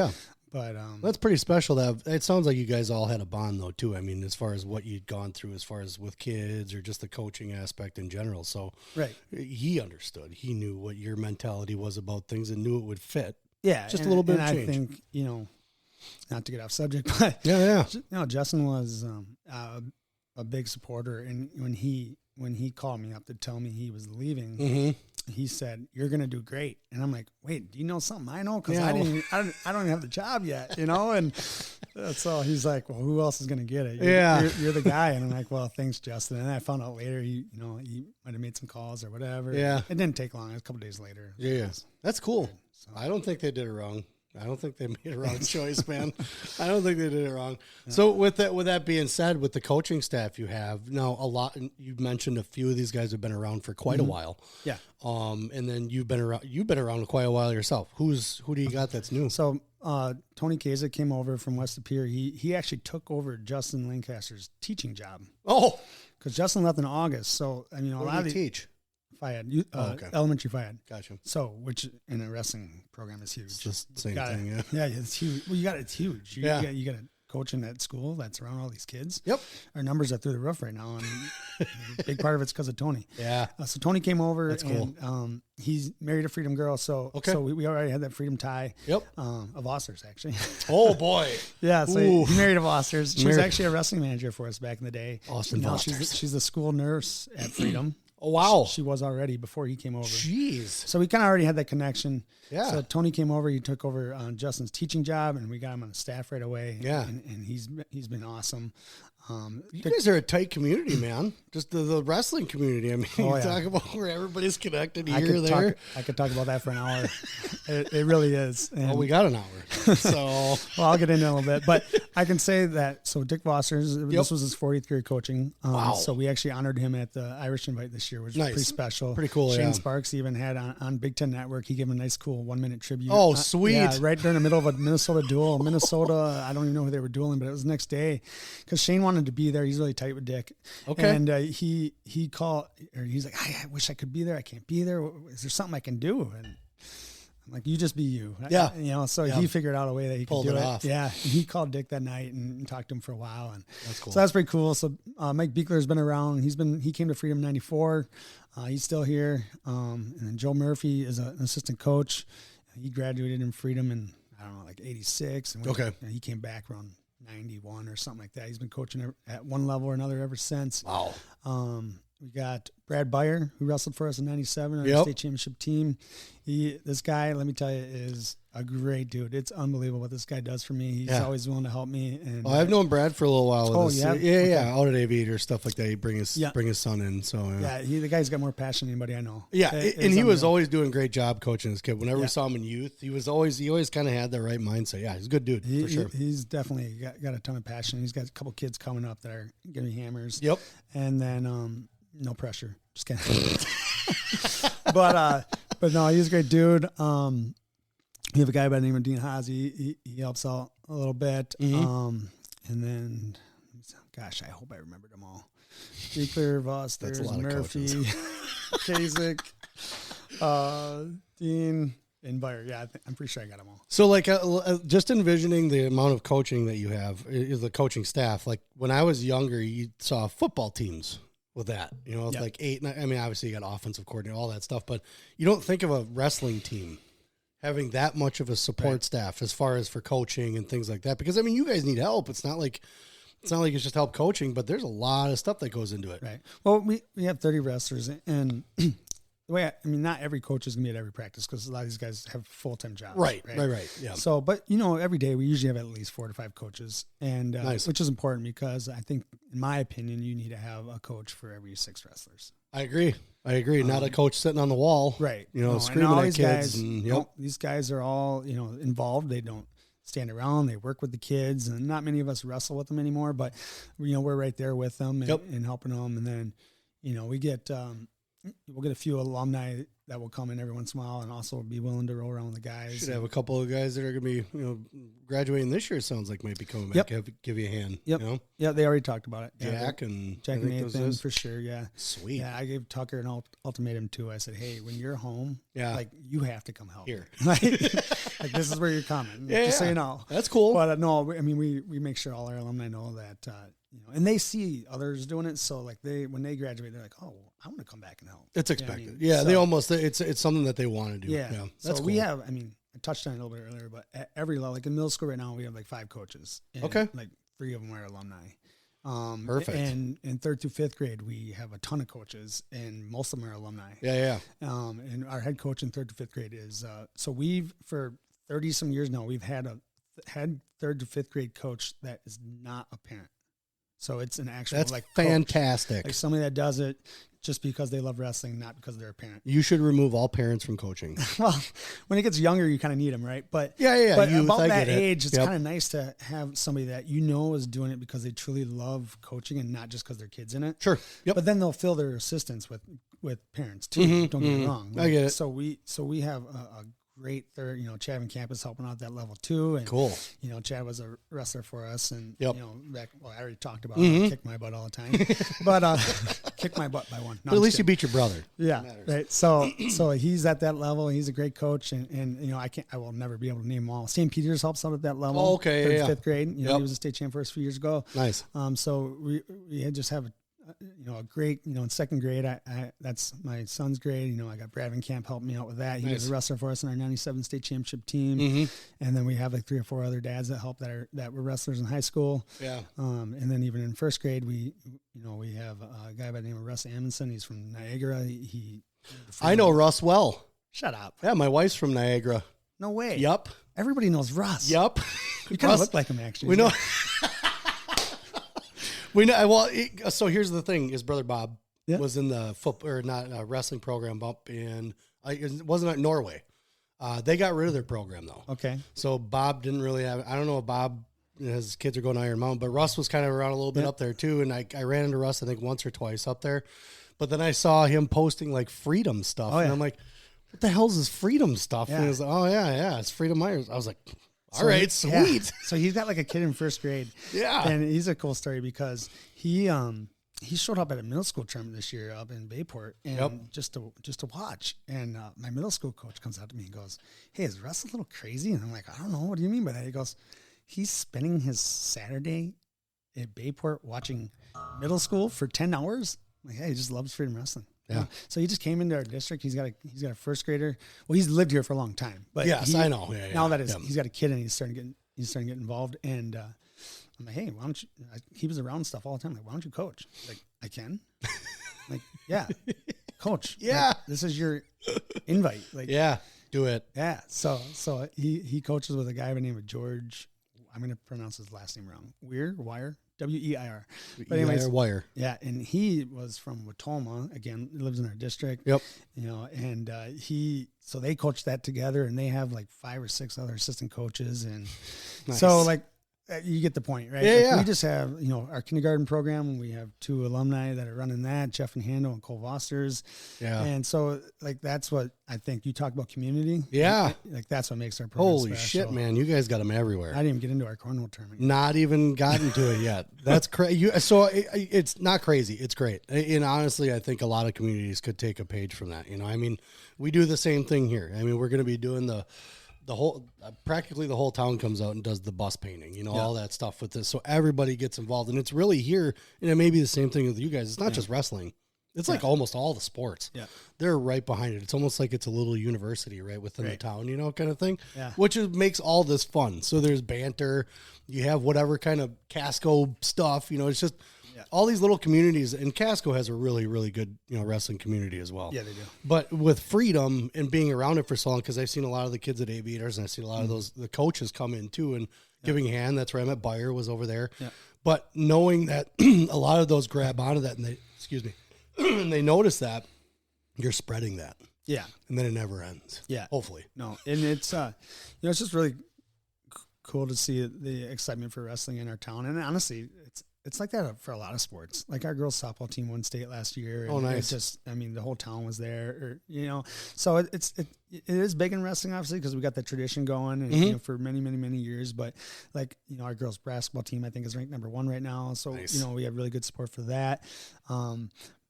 but that's pretty special. It sounds like you guys all had a bond, though, too. I mean, as far as what you'd gone through, as far as with kids or just the coaching aspect in general. So he understood. He knew what your mentality was about things and knew it would fit. Yeah, just a little bit of change. I think, you know, not to get off subject, but you know, Justin was a big supporter, and when he called me up to tell me he was leaving, he said, "You're going to do great." And I'm like, "Wait, do you know something I know? Because I don't even have the job yet, you know." And so he's like, "Well, who else is going to get it? You're the guy." And I'm like, "Well, thanks, Justin." And I found out later, he might have made some calls or whatever. Yeah, it didn't take long. It was a couple days later. Yeah, that's cool. So, I don't think they did it wrong. I don't think they made a wrong choice, man. I don't think they did it wrong. Yeah. So with that being said, with the coaching staff you have now, a lot, you mentioned a few of these guys have been around for quite a while. Yeah. And then you've been around quite a while yourself. Who do you got that's new? So Tony Keza came over from West Superior. He actually took over Justin Lancaster's teaching job. Oh, because Justin left in August. So I mean, a lot of teach. FIAD, elementary FIAD. Gotcha. So, which in a wrestling program is huge. It's just the same thing, yeah. Yeah, it's huge. Well, it's huge. You got a coach in that school that's around all these kids. Yep. Our numbers are through the roof right now, and a big part of it's because of Tony. Yeah. So Tony came over, that's cool. And he's married a Freedom girl. So we already had that Freedom tie. Yep. Of Oster's, actually. Oh, boy. Yeah, so he married of Oster's. She was actually a wrestling manager for us back in the day. Austin now Foster's. she's the school nurse at Freedom. Oh, wow. She was already before he came over. Jeez. So we kind of already had that connection. Yeah. So Tony came over. He took over Justin's teaching job, and we got him on the staff right away. Yeah. And he's been awesome. You guys are a tight community, man. Just the wrestling community. I mean, talk about where everybody's connected here, there. I could talk about that for an hour. It really is. And, we got an hour. So, well, I'll get into it a little bit. But I can say that, so Dick Voster's, this was his 40th year coaching. Wow. So we actually honored him at the Irish Invite this year, which was pretty special. Pretty cool, Shane Sparks even had on Big Ten Network, he gave him a nice, cool 1-minute tribute. Oh, sweet. Yeah, right during the middle of a Minnesota duel. Minnesota, I don't even know who they were dueling, but it was the next day. Because Shane wanted to be there. He's really tight with Dick. Okay. And he called, or he's like, I wish I could be there. I can't be there. Is there something I can do? And I'm like, you just be you. Yeah. So he figured out a way that he could do it. Off. Yeah. And he called Dick that night and talked to him for a while. And that's cool. So that's pretty cool. So Mike Beekler's been around. He came to Freedom 94. He's still here. And then Joe Murphy is an assistant coach. He graduated in Freedom in, I don't know, like 86. And he came back around 91 or something like that. He's been coaching at one level or another ever since. Wow. We got Brad Beyer, who wrestled for us in 97 on the state championship team. This guy, let me tell you, is a great dude. It's unbelievable what this guy does for me. He's always willing to help me. And I've known Brad for a little while. Oh, with this. yeah? Yeah. Out at Aviator, stuff like that. He bring his son in. So the guy's got more passion than anybody I know. Yeah, and he was always doing a great job coaching his kid. Whenever we saw him in youth, he always kind of had the right mindset. Yeah, he's a good dude for sure. He's definitely got a ton of passion. He's got a couple kids coming up that are giving me hammers. Yep. And then no pressure. Just kidding. But no, he's a great dude. We have a guy by the name of Dean Haas. He helps out a little bit. And then, gosh, I hope I remembered them all. Beekler, Vosters, Murphy, Kasich, Dean, and Bayer. Yeah, I'm pretty sure I got them all. So, like, just envisioning the amount of coaching that you have, is the coaching staff. Like, when I was younger, you saw football teams with that. You know, it's like 8. I mean, obviously, you got offensive coordinator, all that stuff, but you don't think of a wrestling team having that much of a support staff as far as for coaching and things like that. Because, I mean, you guys need help. It's not like it's just help coaching, but there's a lot of stuff that goes into it. Right. Well, we have 30 wrestlers, and the way not every coach is going to be at every practice because a lot of these guys have full-time jobs. Right. Yeah. So, but, every day we usually have at least 4 to 5 coaches, and which is important because I think, in my opinion, you need to have a coach for every 6 wrestlers. I agree. Not a coach sitting on the wall. Right. Screaming at kids. These guys are all, involved. They don't stand around. They work with the kids, and not many of us wrestle with them anymore, but, we're right there with them and helping them. And then, we'll get a few alumni that will come in every once in a while and also be willing to roll around with the guys. Should have a couple of guys that are going to be, graduating this year. Sounds like might be coming back. Give you a hand. Yep. Yeah, they already talked about it. Jack and Nathan for sure. Yeah. Sweet. Yeah, I gave Tucker an ultimatum too. I said, hey, when you're home, you have to come help here. like this is where you're coming. Just so you know. That's cool. But no, I mean we make sure all our alumni know that and they see others doing it. So like when they graduate, they're like, oh, I want to come back and help. It's expected. Yeah, they almost it's something that they want to do. Yeah. That's so cool. we have. I mean, I touched on it a little bit earlier, but at every level, like in middle school right now, we have like 5 coaches. And like 3 of them are alumni. Perfect. And in 3rd through 5th grade, we have a ton of coaches, and most of them are alumni. Yeah. And our head coach in 3rd to 5th grade is so we've for 30 some years now we've had a head 3rd to 5th grade coach that is not a parent. So it's an actual That's like fantastic. Coach, like somebody that does it just because they love wrestling, not because they're a parent. You should remove all parents from coaching. Well, when it gets younger, you kind of need them, right? But But youth, about that age, it's kind of nice to have somebody that is doing it because they truly love coaching and not just because their kid's in it. Sure. Yep. But then they'll fill their assistants with parents too. Don't get me wrong. I get it. So we have a great third, Chad and Campus helping out that level too. And cool. Chad was a wrestler for us, and back. Well, I already talked about kick my butt all the time, but kick my butt by one. No, but at least you beat your brother. Yeah, right. So he's at that level. He's a great coach, and I will never be able to name them all. St. Peter's helps out at that level. Oh, okay, 3rd to 5th grade. He was a state champ for us a few years ago. Nice. So we had just have a great, in 2nd grade, I that's my son's grade. I got Brad Van Camp helping me out with that. He was a wrestler for us in our 97 state championship team. And then we have like 3 or 4 other dads that help that were wrestlers in high school. Yeah. And then even in 1st grade, we have a guy by the name of Russ Amundsen. He's from Niagara. I know Russ well. Shut up. Yeah, my wife's from Niagara. No way. Yup. Everybody knows Russ. Yup. You kind of look like him, actually. We know. We know. Well, so here's the thing: his brother Bob was in the wrestling program up in. It wasn't at Norway. They got rid of their program though. Okay. So Bob didn't really have. I don't know if Bob, his kids are going to Iron Mountain, but Russ was kind of around a little bit up there too. And I ran into Russ I think once or twice up there, but then I saw him posting like freedom stuff, and I'm like, "What the hell is this freedom stuff?" And he was like, "Oh yeah, it's Freedom Myers." I was like, All right, sweet. Yeah. So he's got like a kid in 1st grade. Yeah. And he's a cool story because he showed up at a middle school tournament this year up in Bayport and just to watch. And my middle school coach comes out to me and goes, "Hey, is Russ a little crazy?" And I'm like, "I don't know. What do you mean by that?" He goes, "He's spending his Saturday at Bayport watching middle school for 10 hours." I'm like, "Hey, he just loves freedom wrestling." Yeah. So he just came into our district. He's got a 1st grader. Well, he's lived here for a long time. But yes, I know. Yeah, now that he's got a kid and he's starting to get involved. And I'm like, "Hey, why don't you?" He was around stuff all the time. Like, "Why don't you coach?" Like, "I can." Like, "Yeah, coach. Yeah, like, this is your invite." Like, yeah. Do it. Yeah. So he coaches with a guy by the name of George. I'm going to pronounce his last name wrong. Wire. W-E-I-R. But anyways, Wire. Yeah, and he was from Watoma. Again, he lives in our district. Yep. And so they coach that together, and they have like 5 or 6 other assistant coaches, and nice. So like you get the point, right? Yeah, We just have our kindergarten program. We have 2 alumni that are running that, Jeff and Handel and Cole Vosters. Yeah. And so like that's what I think you talk about community. Yeah. Like that's what makes our program Holy special. shit, man! You guys got them everywhere. I didn't even get into our cornhole tournament. Not even gotten to it yet. That's crazy. So it's not crazy. It's great. And honestly, I think a lot of communities could take a page from that. I mean, we do the same thing here. I mean, we're going to be doing the whole, practically the whole town comes out and does the bus painting, all that stuff with this. So everybody gets involved, and it's really here. And it may be the same thing with you guys. It's not just wrestling. It's like almost all the sports. Yeah. They're right behind it. It's almost like it's a little university right within the town, kind of thing. Yeah. Which makes all this fun. So there's banter. You have whatever kind of Casco stuff. It's just all these little communities. And Casco has a really, really good, wrestling community as well. Yeah, they do. But with freedom and being around it for so long, because I've seen a lot of the kids at Aviators, and I've seen a lot of the coaches come in too and giving a hand. That's where I met Bayer was over there. Yeah. But knowing that a lot of those grab onto that and and they notice that you're spreading that. Yeah. And then it never ends. Yeah. Hopefully. No. And it's, it's just really cool to see the excitement for wrestling in our town. And honestly, it's like that for a lot of sports. Like our girls softball team won state last year. And nice. The whole town was there, so it is big in wrestling, obviously, because we got the tradition going and, for many, many, many years. But like, our girls basketball team, I think is ranked number 1 right now. So, nice. We have really good support for that.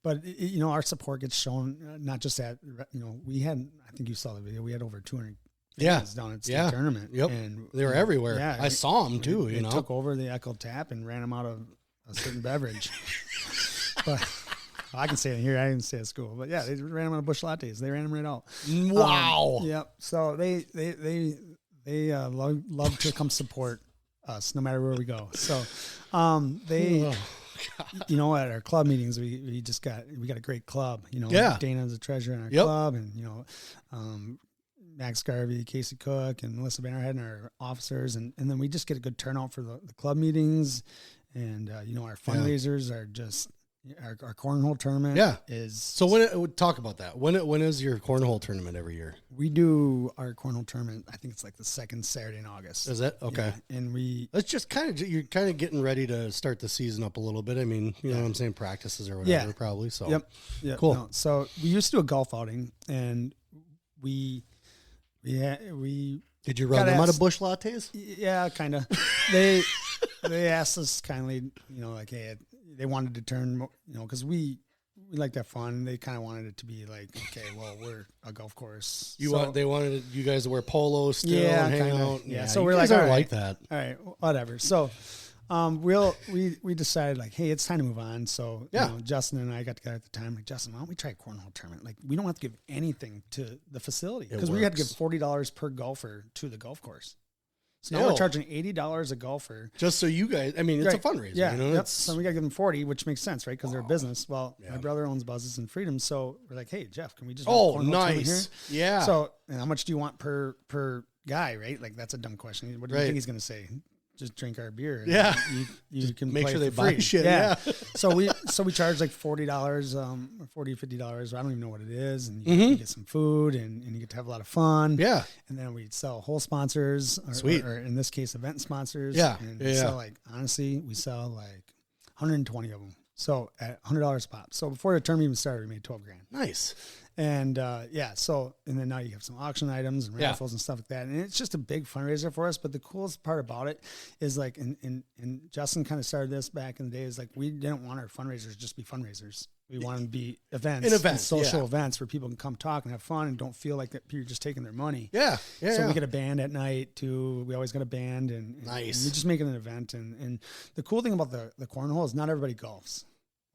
But, our support gets shown not just at, we had, I think you saw the video, we had over 200 fans down at state tournament. Yep. And they were everywhere. Yeah, I saw them too, They took over the Echo Tap and ran them out of a certain beverage. But I can say it here. I didn't say it at school. But yeah, they ran them out of Busch Lattes. They ran them right out. Wow. Yep. So they love to come support us no matter where we go. So at our club meetings, we got a great club. Dana's a treasurer in our club, and Max Garvey, Casey Cook, and Melissa Bannerhead, and our officers, and then we just get a good turnout for the club meetings, and our fundraisers are just our cornhole tournament. Is so when talk about that. When is your cornhole tournament every year? We do our cornhole tournament. I think it's like the 2nd Saturday in August. Is it okay? Yeah, and it's just you're kind of getting ready to start the season up a little bit. I mean, you know what I'm saying, practices or whatever, probably. So yep. Cool. No, so we used to do a golf outing, and we did you run them out of Busch Lattes? Yeah, kind of. They asked us kindly, like, hey, they wanted to turn, because we like to have fun. They kind of wanted it to be like, okay, well, we're a golf course. They wanted you guys to wear polos still and hang out. Yeah, so we're like, all right, like that. All right, whatever. So we decided, like, hey, it's time to move on. So Justin and I got together at the time. Like, Justin, why don't we try a cornhole tournament? Like, we don't have to give anything to the facility because we had to give $40 per golfer to the golf course. So now we're charging $80 a golfer. Just so you guys, I mean, it's a fundraiser. Yeah. So we got to give them 40, which makes sense, right? Because they're a business. Well, my brother owns Buzzes and Freedom. So we're like, hey, Jeff, can we just nice. Here? Yeah. So how much do you want per guy, right? Like, that's a dumb question. What do you think he's going to say? Just drink our beer. Yeah. You can make play sure they buy shit. Yeah. so we charge like $40, or $40, $50. I don't even know what it is. And you get some food and you get to have a lot of fun. Yeah. And then we sell whole sponsors, or in this case, event sponsors. Yeah. And we sell honestly, we sell like 120 of them. So at $100 a pop. So before the tournament even started, we made $12,000. Nice. And and then now you have some auction items and raffles and stuff like that. And it's just a big fundraiser for us. But the coolest part about it is like, and Justin kind of started this back in the day, is like, we didn't want our fundraisers just be fundraisers. We want them to be events, social events where people can come talk and have fun and don't feel like that you're just taking their money. Yeah. So we get a band at night too. We always got a band and we just make it an event. And the cool thing about the cornhole is not everybody golfs.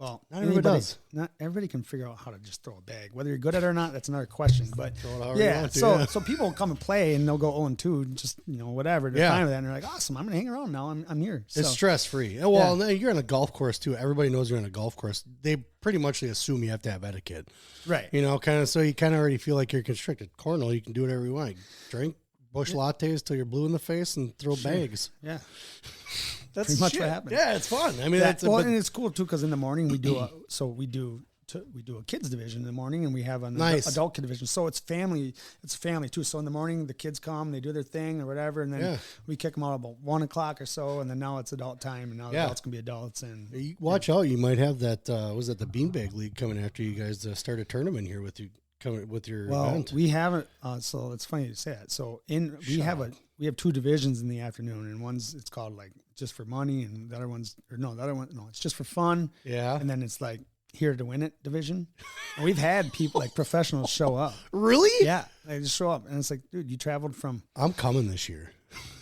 Well, not everybody does. Not everybody can figure out how to just throw a bag. Whether you're good at it or not, that's another question. But yeah, so people come and play and they'll go 0-2, just whatever. They're fine with that, and they're like, awesome, I'm gonna hang around now. I'm here. It's stress free. Well, you're on a golf course too. Everybody knows you're on a golf course. They pretty much assume you have to have etiquette, right? Kind of. So you kind of already feel like you're constricted. Cornhole, you can do whatever you want. Drink bush lattes till you're blue in the face and throw bags. Yeah. That's pretty much what happens. Yeah, it's fun. I mean, and it's cool too because in the morning we do a kids division in the morning, and we have an adult kid division. So it's family. It's family too. So in the morning the kids come, they do their thing or whatever, and then we kick them out about 1:00 or so, and then now it's adult time, and now the adults can be adults. And watch out, you might have that. Was it the Beanbag League coming after you guys start a tournament here with you? Coming with your event. We haven't. So it's funny to say that. So we have 2 divisions in the afternoon, and it's called like just for money, and the other one's it's just for fun. Yeah, and then it's like here to win it division. And we've had people like professionals show up. Really? Yeah, they just show up, and it's like, dude, you traveled from. I'm coming this year.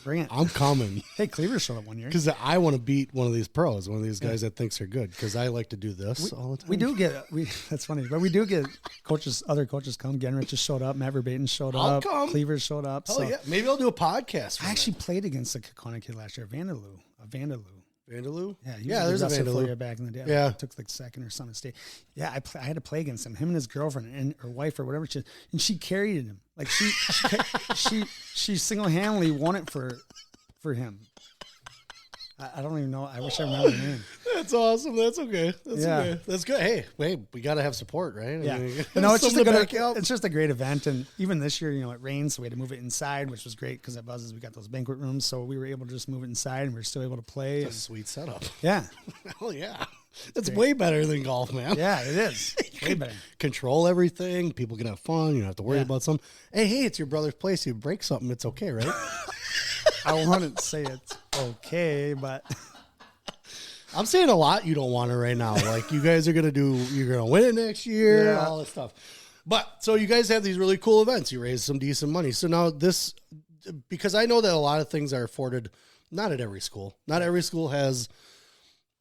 Bring it. I'm coming. Hey, Cleaver showed up one year. Because I want to beat one of these pros, one of these guys that thinks they're good. Because I like to do this all the time. We do get that's funny, but we do get other coaches come. Genrich just showed up. Matt Verbatim showed up. Come. Cleaver showed up. Oh yeah, maybe I'll do a podcast. I actually played against a Kakona kid last year, Vandaloo. Vandaloo? Yeah, there's a Vandaloo back in the day. Yeah, I took like second or something state. Yeah, I had to play against him and his girlfriend and her wife or whatever. And she carried him like she single handedly won it for him. I don't even know. I wish I remember the name. That's awesome. That's okay. Okay. That's good. Hey, we got to have support, right? Yeah. It's just a great event. And even this year, it rained, so we had to move it inside, which was great because at Buzz's we got those banquet rooms, so we were able to just move it inside, and we were still able to play. It's a sweet setup. Yeah. Hell yeah. It's way better than golf, man. Yeah, it is. Way better. Control everything. People can have fun. You don't have to worry about something. Hey, it's your brother's place. You break something, it's okay, right? I wouldn't say it's okay, but I'm saying a lot you don't want it right now. Like you guys are you're gonna win it next year, all this stuff. But so you guys have these really cool events. You raise some decent money. So now because I know that a lot of things are afforded, not at every school. Not every school has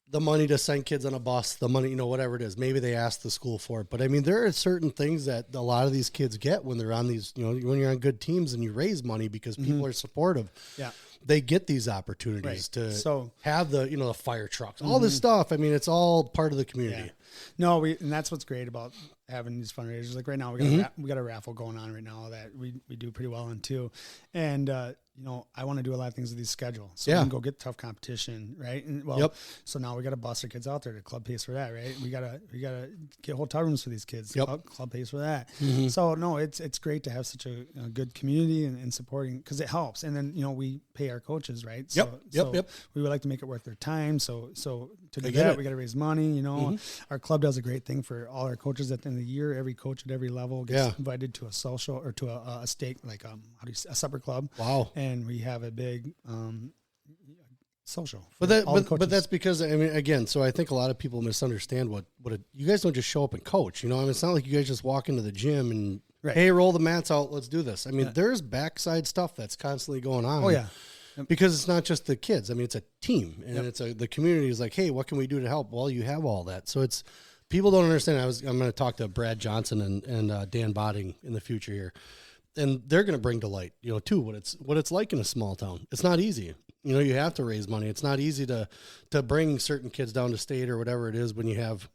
the money to send kids on a bus, the money, whatever it is. Maybe they ask the school for it. But I mean, there are certain things that a lot of these kids get when they're on these, when you're on good teams and you raise money because people are supportive. Yeah. They get these opportunities to have the fire trucks, all this stuff. I mean, it's all part of the community. Yeah. No, and that's what's great about having these fundraisers. Like right now, we got a raffle going on right now that we do pretty well in too. And, I want to do a lot of things with these schedules. So we can go get tough competition, right? And so now we got to bust our kids out there. The club pays for that, right? We gotta get hotel rooms for these kids. Yep. Club pays for that. Mm-hmm. So no, it's great to have such a good community and supporting because it helps. And then we pay our coaches, right? So we would like to make it worth their time. So to do that, we got to raise money. Our club does a great thing for all our coaches at the end of the year. Every coach at every level gets invited to a social or to a stake, like a supper club. Wow. And we have a big social. But that's because, I mean, again, so I think a lot of people misunderstand you guys don't just show up and coach. I mean, it's not like you guys just walk into the gym and, hey, roll the mats out, let's do this. I mean, there's backside stuff that's constantly going on. Oh, yeah. Because it's not just the kids. I mean, it's a team, and the community is like, hey, what can we do to help? Well, you have all that. So people don't understand. I'm going to talk to Brad Johnson and Dan Botting in the future here. And they're going to bring to light, too, what it's like in a small town. It's not easy. You have to raise money. It's not easy to bring certain kids down to state or whatever it is when you have,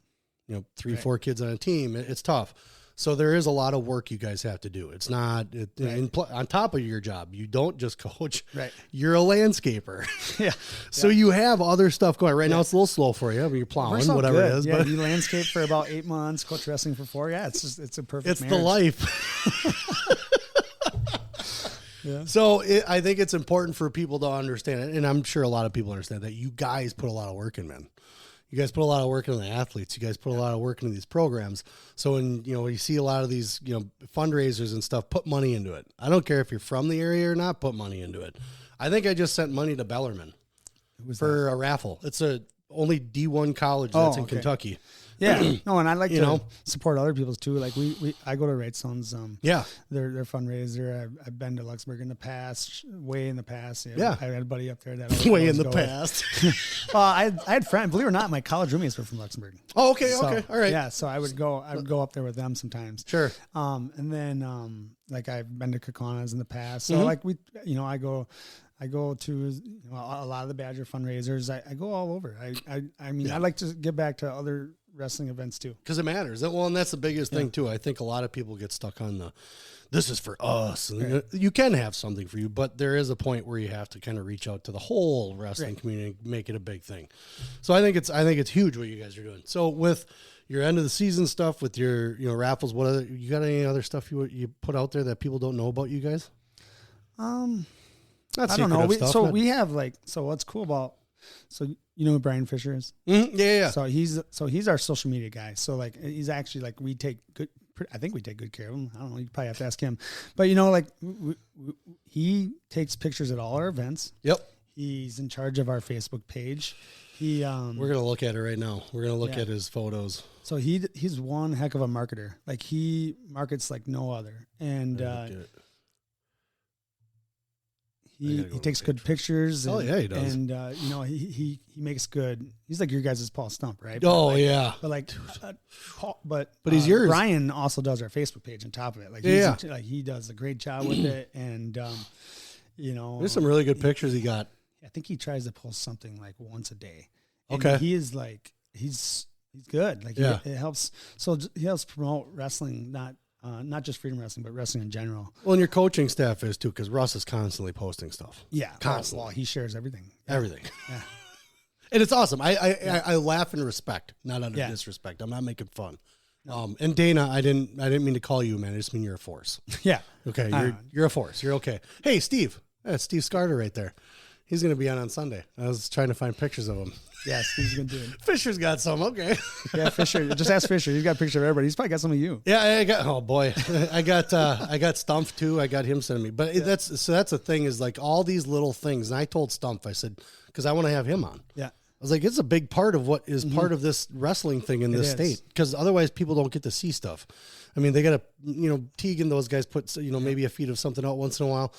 3-4 kids on a team. It's tough. So there is a lot of work you guys have to do. It's not on top of your job. You don't just coach. Right. You're a landscaper. Yeah. So you have other stuff going right now. It's a little slow for you. I mean, you're plowing, whatever it is. Yeah, but you landscape for about 8 months, coach wrestling for 4. Yeah, it's a perfect. It's marriage. The life. Yeah. So I think it's important for people to understand it, and I'm sure a lot of people understand that you guys put a lot of work in, man. You guys put a lot of work into the athletes. You guys put a lot of work into these programs. So when you see a lot of these fundraisers and stuff, put money into it. I don't care if you're from the area or not. Put money into it. I think I just sent money to Bellarmine for a raffle. It's only D1 college that's in Kentucky. Yeah. No, and I like to support other people's too. Like I go to Wrightstone's. Their fundraiser. I've been to Luxembourg in the past, way in the past. Yeah. I had a buddy up there that way in the past. I had friends. Believe it or not, my college roommates were from Luxembourg. Oh, okay. Okay. All right. Yeah. So I would go up there with them sometimes. Sure. And then like I've been to Kaukauna in the past. So like I go to a lot of the Badger fundraisers. I go all over. I mean, I like to get back to other wrestling events too. Because it matters. Well, and that's the biggest thing too. I think a lot of people get stuck on this is for us. And you can have something for you, but there is a point where you have to kind of reach out to the whole wrestling community and make it a big thing. So I think it's huge what you guys are doing. So with your end of the season stuff, with your raffles, you got any other stuff you put out there that people don't know about you guys? I don't know. We have what's cool about you know who Brian Fisher is? Mm-hmm. Yeah. So he's our social media guy. So like he's actually like I think we take good care of him. I don't know. You probably have to ask him. But he takes pictures at all our events. Yep. He's in charge of our Facebook page. We're gonna look at it right now. We're gonna look at his photos. So he's one heck of a marketer. Like he markets like no other. And he takes good pictures. Oh yeah, he does. And he makes good. He's like your guys' Paul Stump, right? Oh yeah. But Paul, but he's yours. Brian also does our Facebook page on top of it. Like he does a great job with it. And there's some really good pictures he got. I think he tries to post something like once a day. And okay. He is like he's good. Like it helps. So he helps promote wrestling, not just freedom wrestling, but wrestling in general. Well, and your coaching staff is too, because Russ is constantly posting stuff. Yeah, constantly. Well, he shares everything. Everything. Yeah, and it's awesome. I laugh in respect, not under disrespect. I'm not making fun. No. And Dana, I didn't mean to call you, man. I just mean you're a force. Yeah. Okay, you're a force. You're okay. Hey, Steve. That's Steve Scarter right there. He's going to be on Sunday. I was trying to find pictures of him. Yeah, Steve's going to do it. Fisher's got some. Okay. Yeah, Fisher. Just ask Fisher. He's got a picture of everybody. He's probably got some of you. Yeah, I got. Oh boy, I got Stumpf too. I got him sending me. But that's the thing is like all these little things. And I told Stumpf, I said, because I want to have him on. Yeah. I was like, it's a big part of what is part of this wrestling thing in this state, because otherwise people don't get to see stuff. I mean, they got to, Teague and those guys put, maybe a feed of something out once in a while.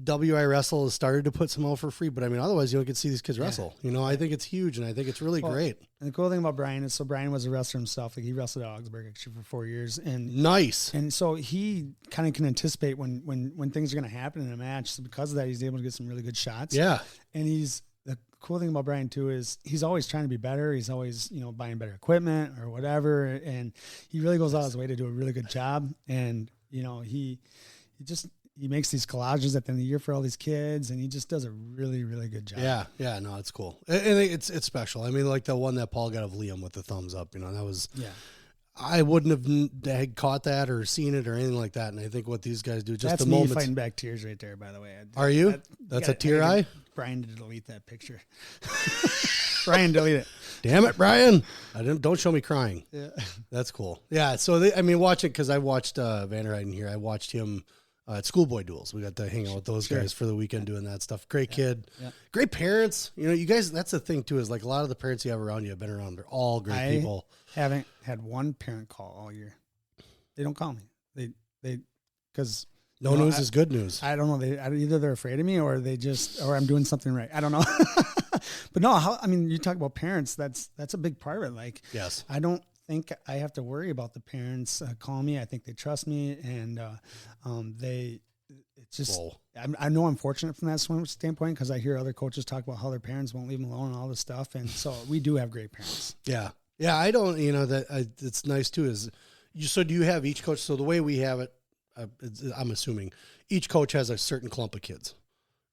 WI Wrestle has started to put some out for free, but I mean, otherwise you don't get to see these kids wrestle. I think it's huge, and I think it's really great. And the cool thing about Brian is, Brian was a wrestler himself. Like he wrestled at Augsburg actually for 4 years, and nice. And so he kind of can anticipate when things are going to happen in a match. So because of that, he's able to get some really good shots. Yeah. And the cool thing about Brian too is he's always trying to be better. He's always buying better equipment or whatever, and he really goes out of his way to do a really good job. And he makes these collages at the end of the year for all these kids, and he just does a really, really good job. Yeah, no, it's cool. And it's special. I mean, like the one that Paul got of Liam with the thumbs up, that was, I wouldn't have caught that or seen it or anything like that. And I think what these guys do, just that's the me moments. Fighting back tears right there, by the way. Are you? That's a tear eye? Brian to delete that picture. Brian, delete it. Damn it, Brian. Don't show me crying. Yeah. That's cool. Yeah. So, watching, because I watched Vanderheiden here. I watched him at Schoolboy Duels. We got to hang out with those guys for the weekend doing that stuff. Great kid. Yeah. Great parents. You guys, that's the thing too, is like a lot of the parents you have around you have been around. They're all great people. I haven't had one parent call all year. They don't call me. Because no news is good news. I don't know. Either they're afraid of me or or I'm doing something right. I don't know. But no, you talk about parents. That's a big part of it. Like, yes, I don't think I have to worry about the parents calling me. I think they trust me, and it's just. Whoa. I know I'm fortunate from that standpoint, because I hear other coaches talk about how their parents won't leave them alone and all this stuff, and so we do have great parents. Yeah. I don't. It's nice too. So do you have each coach? So the way we have it, I'm assuming each coach has a certain clump of kids.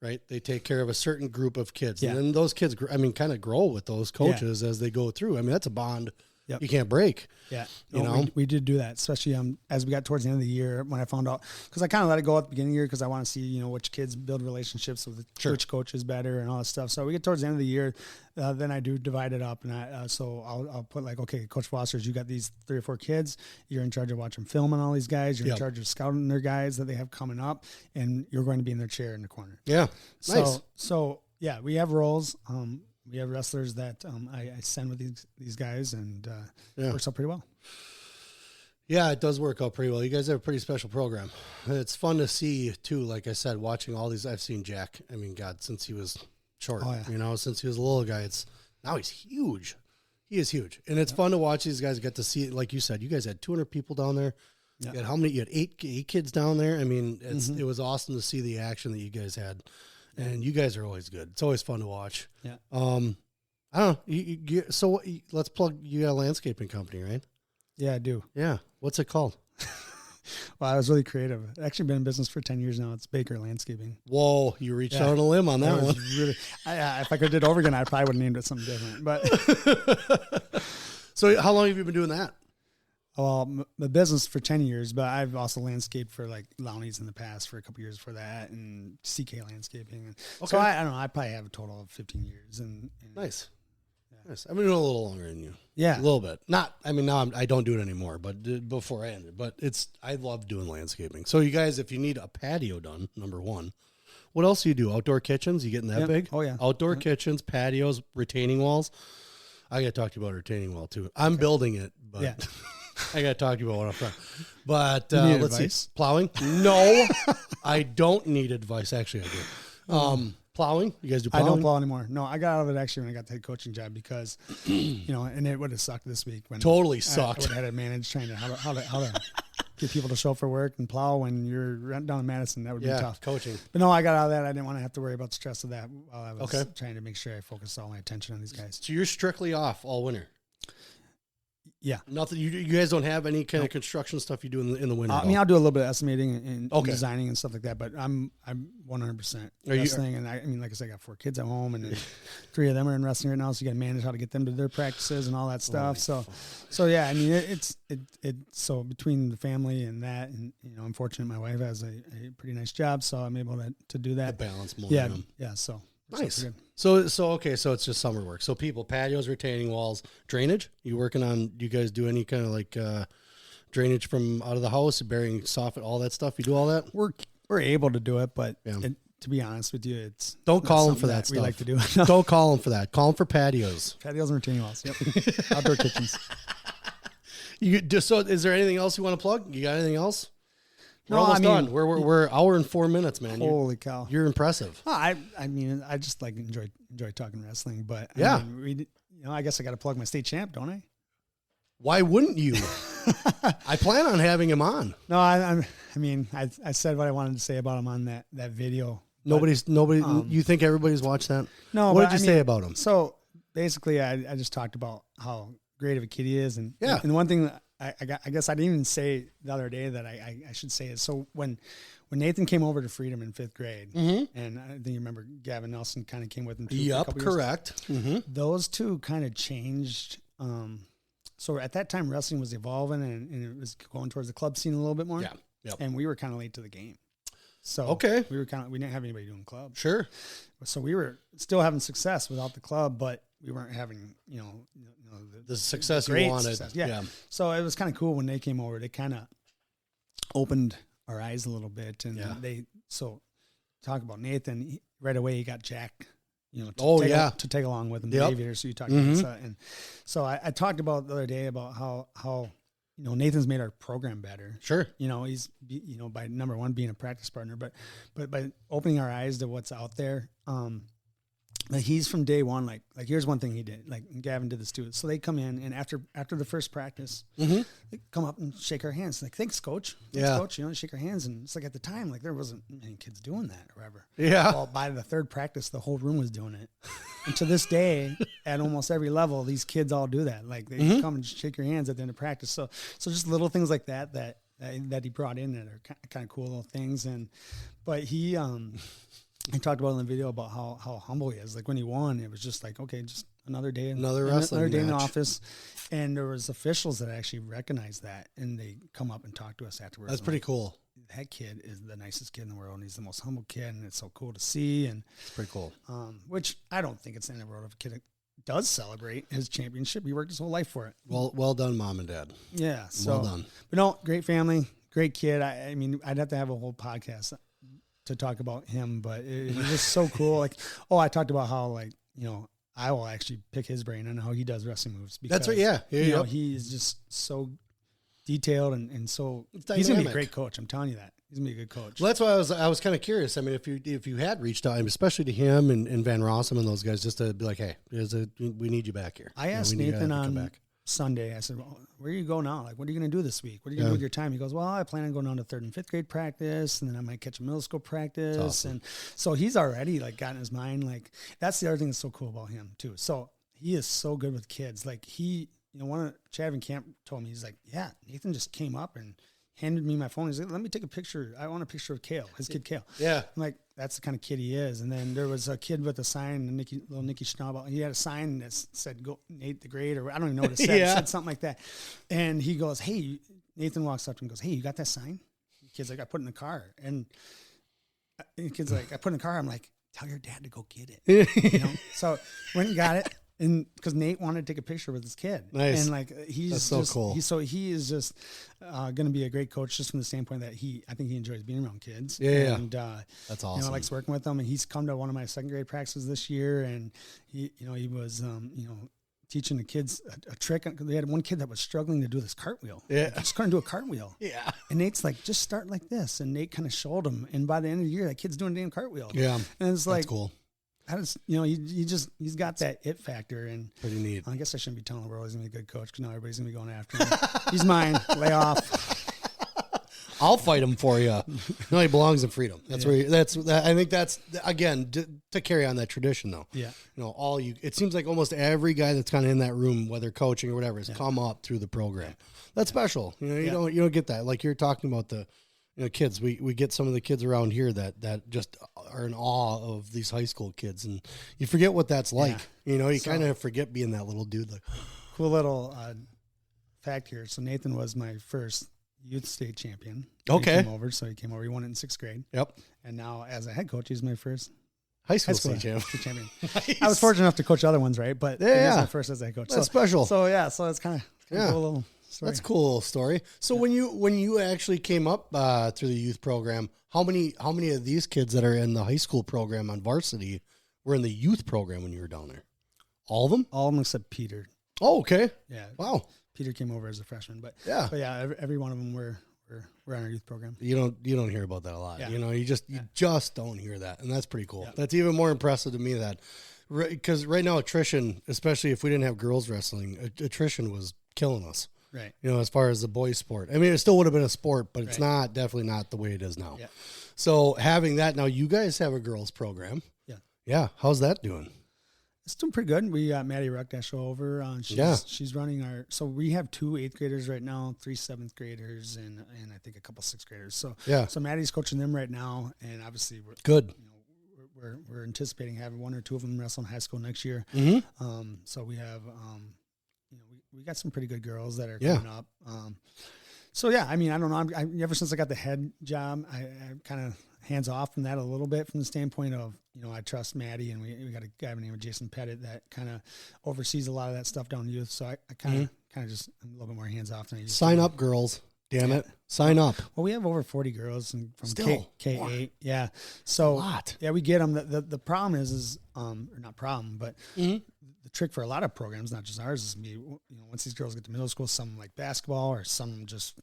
Right, they take care of a certain group of kids, and then those kids, kind of grow with those coaches as they go through. That's a bond you can't break. Yeah, we did do that, especially as we got towards the end of the year when I found out, because I kind of let it go at the beginning of the year because I want to see which kids build relationships with which coaches better and all that stuff. So we get towards the end of the year, then I do divide it up, and I'll put like, okay, Coach Foster's, you got these 3 or 4 kids, you're in charge of watching film on all these guys, you're in charge of scouting their guys that they have coming up, and you're going to be in their chair in the corner. Yeah, nice. So yeah, we have roles. we have wrestlers that I send with these guys, and it works out pretty well. Yeah, it does work out pretty well. You guys have a pretty special program. It's fun to see, too, like I said, watching all these. I've seen Jack, I mean, God, since he was short, since he was a little guy, now he's huge. He is huge. And it's fun to watch these guys get to see it. Like you said, you guys had 200 people down there. Yeah. You had how many? You had eight kids down there. I mean, it was awesome to see the action that you guys had. And you guys are always good. It's always fun to watch. Yeah. I don't know. So let's plug, you got a landscaping company, right? Yeah, I do. Yeah. What's it called? Well, I was really creative. I've actually been in business for 10 years now. It's Baker Landscaping. Whoa, you reached out on a limb on that one. Really, if I could have did it over again, I probably would have named it something different. But So how long have you been doing that? Well, the business for 10 years, but I've also landscaped for like Lowney's in the past for a couple years before that, and CK Landscaping. Okay. So I don't know. I probably have a total of 15 years. And nice. Nice. I've been doing a little longer than you. Yeah. A little bit. Now I don't do it anymore, but before I ended. But I love doing landscaping. So you guys, if you need a patio done, number one, what else do you do? Outdoor kitchens? You getting that big? Oh, yeah. Outdoor kitchens, patios, retaining walls. I got to talk to you about a retaining wall, too. I'm building it, but I got to talk to you about what I'm from. But let's see. Plowing? No, I don't need advice. Actually, I do. Plowing? You guys do plowing? I don't plow anymore. No, I got out of it actually when I got the head coaching job because, and it would have sucked this week. Totally sucked. I would have had to manage trying to how to get people to show up for work and plow when you're down in Madison. That would be tough. Coaching. But no, I got out of that. I didn't want to have to worry about the stress of that while I was trying to make sure I focused all my attention on these guys. So you're strictly off all winter? Yeah. Nothing. You guys don't have any kind of construction stuff you do in the winter? I'll do a little bit of estimating and designing and stuff like that, but I'm 100% wrestling. And like I said, I got 4 kids at home, and 3 of them are in wrestling right now, so you got to manage how to get them to their practices and all that stuff. So yeah, I mean, it's so between the family and that, and I'm fortunate my wife has a pretty nice job, so I'm able to do that. The balance more. Yeah. So nice. So it's just summer work. So people, patios, retaining walls, drainage. You working on? Do you guys do any kind of like drainage from out of the house, burying soffit, all that stuff? You do all that? We're able to do it, but to be honest with you, it's don't call them for that stuff. We like to do. Don't call them for that. Call them for patios. Patios and retaining walls. Yep. Outdoor kitchens. So is there anything else you want to plug? You got anything else? We're No, almost I mean, done. We're hour and 4 minutes, man. Holy cow! You're impressive. Oh, I mean, I just like enjoy talking wrestling, but yeah, I mean, I guess I got to plug my state champ, don't I? Why wouldn't you? I plan on having him on. No, I mean, I said what I wanted to say about him on that video. Nobody. You think everybody's watched that? No. What did you say about him? So basically, I just talked about how great of a kid he is, and one thing that I guess I didn't even say the other day that I should say is, so when Nathan came over to Freedom in 5th grade, and I think you remember Gavin Nelson kind of came with him too. Yep, correct. Those two kind of changed. So at that time, wrestling was evolving and it was going towards the club scene a little bit more. Yeah. Yep. And we were kind of late to the game. So we didn't have anybody doing club. Sure. So we were still having success without the club, but we weren't having, the success you wanted. Success. Yeah. So it was kind of cool when they came over. They kind of opened our eyes a little bit, and talk about Nathan right away. He got Jack, to take along with him. Yep. The aviator. So you talked about that, and so I talked about the other day about how Nathan's made our program better. Sure. He's by number one being a practice partner, but by opening our eyes to what's out there. Like he's from day one, like here's one thing he did, like Gavin did this too. So they come in, and after the first practice, they come up and shake our hands. Like, thanks, coach. Thanks, coach. Shake our hands. And it's like at the time, like there wasn't many kids doing that or whatever. Yeah. Well, by the third practice, the whole room was doing it. And to this day, at almost every level, these kids all do that. Like they come and shake your hands at the end of practice. So just little things like that he brought in that are kind of cool little things. But he talked about in the video about how humble he is. Like when he won, it was just like, okay, just another day, another day in the office. And there was officials that actually recognized that, and they come up and talk to us afterwards. That's pretty cool. That kid is the nicest kid in the world, and he's the most humble kid, and it's so cool to see. And it's pretty cool. Which I don't think it's in the world of a kid that does celebrate his championship. He worked his whole life for it. Well done, Mom and Dad. Yeah. Well done. But no, great family, great kid. I mean, I'd have to have a whole podcast to talk about him, but it was just so cool. Like, I talked about how, like, I will actually pick his brain on how he does wrestling moves. Because, that's right. Yeah. You know, he is just so detailed and so he's going to be a great coach. I'm telling you that. He's going to be a good coach. Well, that's why I was kind of curious. I mean, if you had reached out, especially to him and Van Rossum and those guys, just to be like, hey, we need you back here. I asked Nathan on Sunday, I said, well, where do you go now? Like, what are you going to do this week? What are you going to do with your time? He goes, well, I plan on going down to 3rd and 5th grade practice, and then I might catch a middle school practice. Awesome. And so he's already like got in his mind. Like, that's the other thing that's so cool about him too. So he is so good with kids. Like one of Chad Van Camp told me, he's like, yeah, Nathan just came up and handed me my phone. He's like, let me take a picture. I want a picture of Kale, his kid Kale. Yeah. I'm like, that's the kind of kid he is. And then there was a kid with a sign, little Nicky Schnabel. He had a sign that said, go Nate the Great, or I don't even know what it said. It said something like that. And he goes, hey, Nathan walks up to him and goes, hey, you got that sign? The kid's like, I put it in the car. And the kid's like, I put it in the car. I'm like, tell your dad to go get it. You know? So went and got it. And because Nate wanted to take a picture with his kid. Nice. And like, that's so cool. He is just going to be a great coach just from the standpoint that I think he enjoys being around kids. Yeah. And that's awesome. You know, likes working with them. And he's come to one of my 2nd grade practices this year. And he was, teaching the kids a trick. They had one kid that was struggling to do this cartwheel. Yeah. Like, just couldn't do a cartwheel. Yeah. And Nate's like, just start like this. And Nate kind of showed him. And by the end of the year, that kid's doing a damn cartwheel. Yeah. And it's like, that's cool. He's got that it factor, and pretty neat. I guess I shouldn't be telling the world he's gonna be a good coach because now everybody's gonna be going after him. He's mine. Lay off. I'll fight him for you. No, he belongs in Freedom. That's where. I think that's again to carry on that tradition though. Yeah. It seems like almost every guy that's kind of in that room, whether coaching or whatever, has come up through the program. That's special. You don't get that. Like you're talking about the. Kids, we get some of the kids around here that just are in awe of these high school kids, and you forget what that's like. Yeah. You kind of forget being that little dude. Like, cool little fact here. So Nathan was my first youth state champion. Okay. He came over. He won it in 6th grade. Yep. And now as a head coach, he's my first high school state champion. Nice. I was fortunate enough to coach other ones, right? But he's my first as a head coach. That's special. So it's kind of a little story. That's a cool story. So when you actually came up through the youth program, how many of these kids that are in the high school program on varsity were in the youth program when you were down there? All of them? All of them except Peter. Oh, okay. Yeah. Wow. Peter came over as a freshman, but every one of them were on our youth program. You don't hear about that a lot. Yeah. You just don't hear that, and that's pretty cool. Yeah. That's even more impressive to me because right now attrition, especially if we didn't have girls wrestling, attrition was killing us. Right. As far as the boys sport. I mean, it still would have been a sport, but it's definitely not the way it is now. Yeah. So having that, now you guys have a girls program. Yeah. Yeah. How's that doing? It's doing pretty good. We got Maddie Ruckdash over. She's running so we have 2 8th graders right now, 3 7th graders, and I think a couple 6th graders. So So Maddie's coaching them right now, and obviously we're good. We're anticipating having 1 or 2 of them wrestle in high school next year. Mm-hmm. So we have we got some pretty good girls that are coming up. I mean, I don't know. Ever since I got the head job, I kind of hands off from that a little bit from the standpoint of, I trust Maddie, and we got a guy by the name of Jason Pettit that kind of oversees a lot of that stuff down in youth. So I kind of just, I'm a little bit more hands off than I used to. Sign up, girls. Damn it. Sign up. Well, we have over 40 girls from K8. More. Yeah. So, a lot. Yeah, we get them. The problem is or not problem, but the trick for a lot of programs, not just ours, is once these girls get to middle school, some like basketball or some just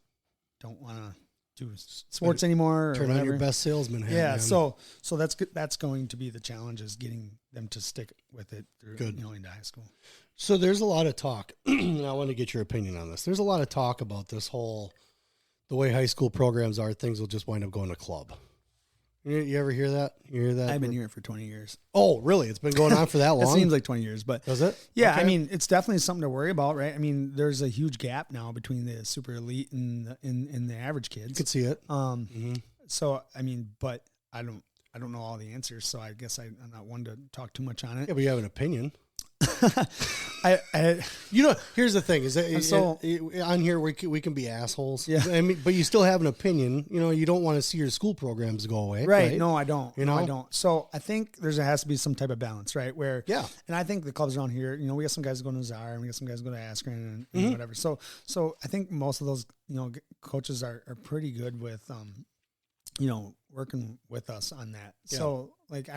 don't want to do sports anymore. Turn on your best salesman hat. Yeah. Man. So that's going to be the challenge, is getting them to stick with it through, into high school. So there's a lot of talk, and I want to get your opinion on this. There's a lot of talk about this the way high school programs are, things will just wind up going to club. You ever hear that? You hear that? I've been hearing it for 20 years. Oh, really? It's been going on for that long? It seems like 20 years, but does it? Yeah. Okay. I mean, it's definitely something to worry about, right? I mean, there's a huge gap now between the super elite and the average kids. You can see it. So, I mean, but I don't know all the answers, so I guess I'm not one to talk too much on it. Yeah, but you have an opinion. I here's the thing is that on here we can be assholes. Yeah. I mean, but you still have an opinion. You don't want to see your school programs go away. Right. No, I don't. No, I don't. So I think there has to be some type of balance, right? Where, and I think the clubs around here, we got some guys going to Czar and we got some guys going to Askren and whatever. So I think most of those, coaches are pretty good with, working with us on that. Yeah. So like,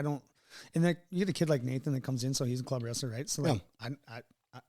And then you get a kid like Nathan that comes in, so he's a club wrestler, right? So like, I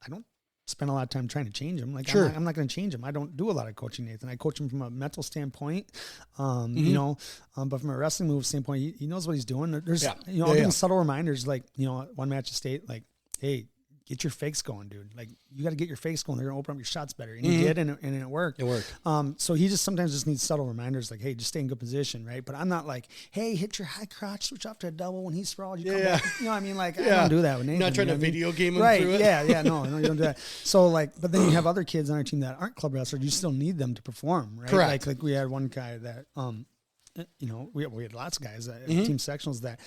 don't spend a lot of time trying to change him. Like, I'm not going to change him. I don't do a lot of coaching Nathan. I coach him from a mental standpoint, you know, but from a wrestling move standpoint, he knows what he's doing. There's, you know, I'll give him subtle reminders, like, you know, one match of state, like, hey, get your fakes going, dude. Like, you got to get your fakes going. They're going to open up your shots better. And he did, and it worked. It worked. So he sometimes just needs subtle reminders, like, hey, just stay in good position, right? But I'm not like, hey, hit your high crotch, switch off to a double when he's sprawled. You come back. You know what I mean? Like, I don't do that with Nathan. You're not trying to video game him through it? Yeah, no, you don't do that. So, like, but then you have other kids on our team that aren't club wrestlers. You still need them to perform, right? Correct. Like we had one guy that, you know, we had lots of guys, team sectionals that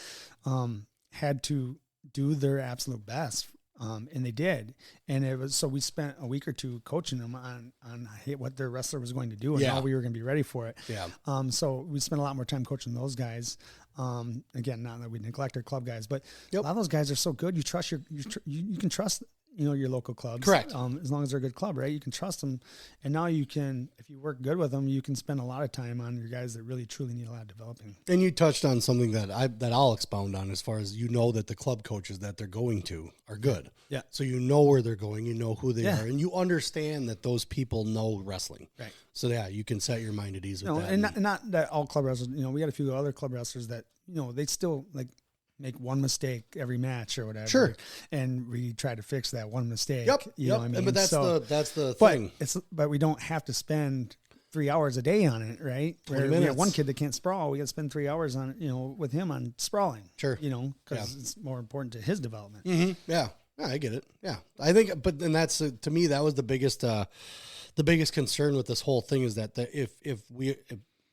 had to do their absolute best. And they did. And it was, so we spent a week or two coaching them on what their wrestler was going to do and how we were going to be ready for it. So we spent a lot more time coaching those guys. Again, not that we neglect our club guys, but a lot of those guys are so good. You trust you can trust, you know, your local clubs. Correct. As long as they're a good club, right? You can trust them. And now you can, if you work good with them, you can spend a lot of time on your guys that really truly need a lot of developing. And you touched on something that I'll expound on, as far as, you know, that the club coaches that they're going to are good. Yeah. So you know where they're going, you know who they are, and you understand that those people know wrestling. Right. So you can set your mind at ease with that. And not that all club wrestlers, you know, we got a few other club wrestlers that, you know, they still like make one mistake every match or whatever. Sure. And we try to fix that one mistake. You know what I mean? But that's the thing. But we don't have to spend 3 hours a day on it, right? Where we have one kid that can't sprawl, we got to spend 3 hours on it, you know, with him on sprawling. Sure. You know, because it's more important to his development. Yeah, I get it. Yeah. I think, and that's, to me, that was the biggest concern with this whole thing, is that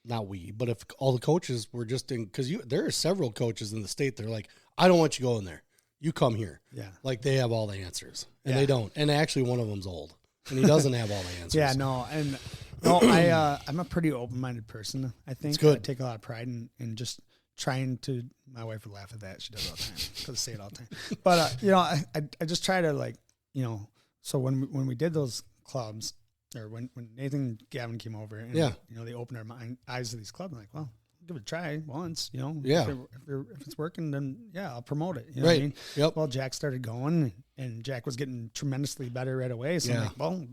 not we, but if all the coaches were just in, because there are several coaches in the state, they're like, I don't want you going there. You come here. Yeah. Like, they have all the answers, and they don't. And actually, one of them's old, and he doesn't have all the answers. I'm a pretty open-minded person, I think. It's good. I take a lot of pride in just trying to, my wife would laugh at that. She does all the time, because I say it all the time. But, you know, I just try to, like, you know, so when we did those clubs, or when Nathan and Gavin came over, and you know, they opened our eyes to these clubs, I'm like, well, give it a try once, you know. Yeah. If it's working, then I'll promote it. You know what I mean? Yep. Well, Jack started going, and Jack was getting tremendously better right away. So I'm like, well,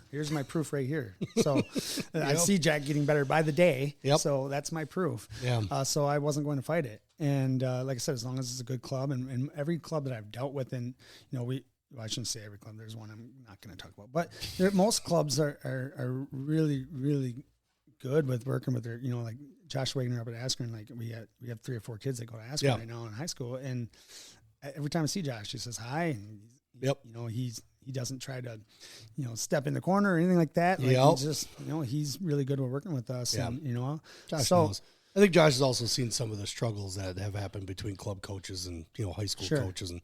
here's my proof right here. So I see Jack getting better by the day. Yep. So that's my proof. Yeah. So I wasn't going to fight it. And like I said, as long as it's a good club, and every club that I've dealt with, and you know, well, I shouldn't say every club. There's one I'm not going to talk about, but most clubs are really, really good with working with their, you know, like Josh Wagner up at Askren. Like we have 3 or 4 kids that go to Askren right now in high school, and every time I see Josh, he says hi, and you know, he doesn't try to, you know, step in the corner or anything like that. Like he's just, you know, he's really good with working with us, and you know, Josh knows. I think Josh has also seen some of the struggles that have happened between club coaches and, you know, high school coaches, and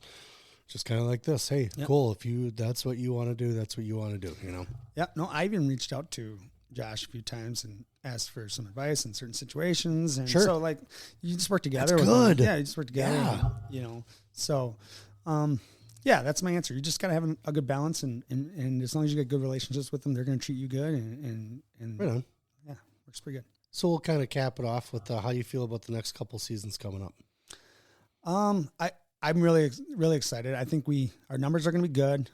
just kind of like this. Hey, cool. If that's what you want to do, that's what you want to do, you know? Yeah. No, I even reached out to Josh a few times and asked for some advice in certain situations. And so, like, you just work together. That's good. Yeah, you just work together. Yeah. And, you know, so, that's my answer. You just got to have a good balance. And as long as you get good relationships with them, they're going to treat you good. And right on. Yeah, works pretty good. So we'll kind of cap it off with how you feel about the next couple seasons coming up. I'm really, really excited. I think our numbers are going to be good.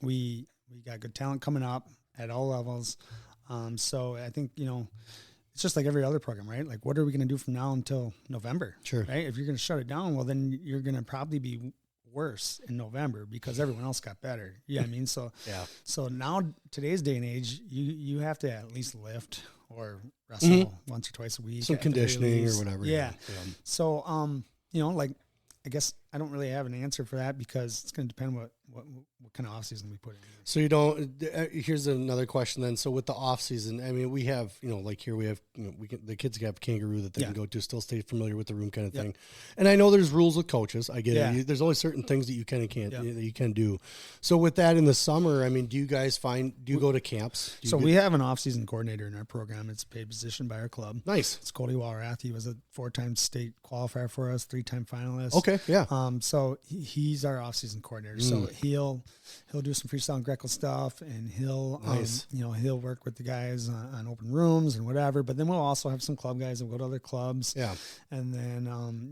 We got good talent coming up at all levels. So I think, you know, it's just like every other program, right? Like, what are we going to do from now until November? Sure. Right? If you're going to shut it down, well, then you're going to probably be worse in November because everyone else got better. Yeah, I mean, so So now, today's day and age, you have to at least lift or wrestle once or twice a week. Some conditioning or whatever. Yeah. So, you know, like, I guess I don't really have an answer for that, because it's going to depend what kind of off season we put in. So you don't. Here's another question then. So with the off season, I mean, we have, you know, like here we have, you know, the kids have Kangaroo that they can go to, still stay familiar with the room kind of thing. And I know there's rules with coaches. I get it. There's only certain things that you kind of can't that you can do. So with that in the summer, I mean, do you go to camps? We have an off season coordinator in our program. It's a paid position by our club. Nice. It's Cody Walrath. He was a 4-time state qualifier for us, 3-time finalist. Okay. Yeah. So he's our off season coordinator. So he'll do some freestyle and Greco stuff, and he'll you know, he'll work with the guys on open rooms and whatever. But then we'll also have some club guys that will go to other clubs. Yeah. And then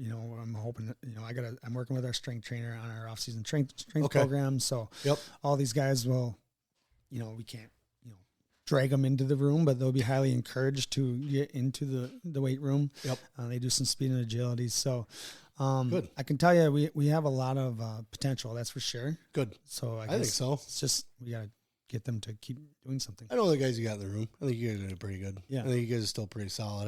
you know, I'm hoping that, you know, I'm working with our strength trainer on our off-season strength program. So all these guys will, we can't, drag them into the room, but they'll be highly encouraged to get into the weight room. They do some speed and agility. So good. I can tell you, we have a lot of potential. That's for sure. Good. So I think so. It's just, we got to get them to keep doing something. I know the guys you got in the room. I think you guys are pretty good. Yeah. I think you guys are still pretty solid.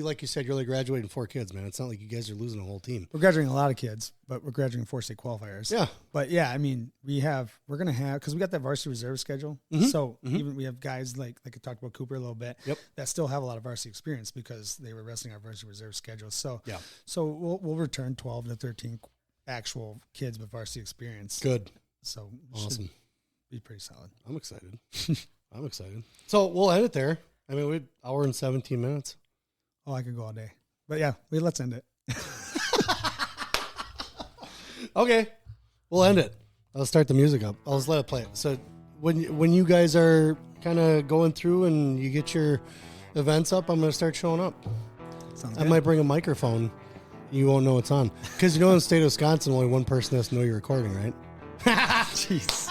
Like you said, you're only graduating 4 kids, man. It's not like you guys are losing a whole team. We're graduating a lot of kids, but we're graduating 4 state qualifiers. Yeah. But yeah, I mean, we're going to have, because we got that varsity reserve schedule. Mm-hmm. So even we have guys like I talked about Cooper a little bit, that still have a lot of varsity experience because they were wrestling our varsity reserve schedule. So we'll return 12 to 13 actual kids with varsity experience. Good. So awesome. Be pretty solid. I'm excited. I'm excited. So we'll end it there. I mean, we're hour and 17 minutes. Oh, I could go all day. But yeah, let's end it. Okay. We'll end it. I'll start the music up. I'll just let it play. So when you guys are kind of going through and you get your events up, I'm going to start showing up. Sounds good. I might bring a microphone. You won't know it's on. Because in the state of Wisconsin, only one person has to know you're recording, right? Jeez.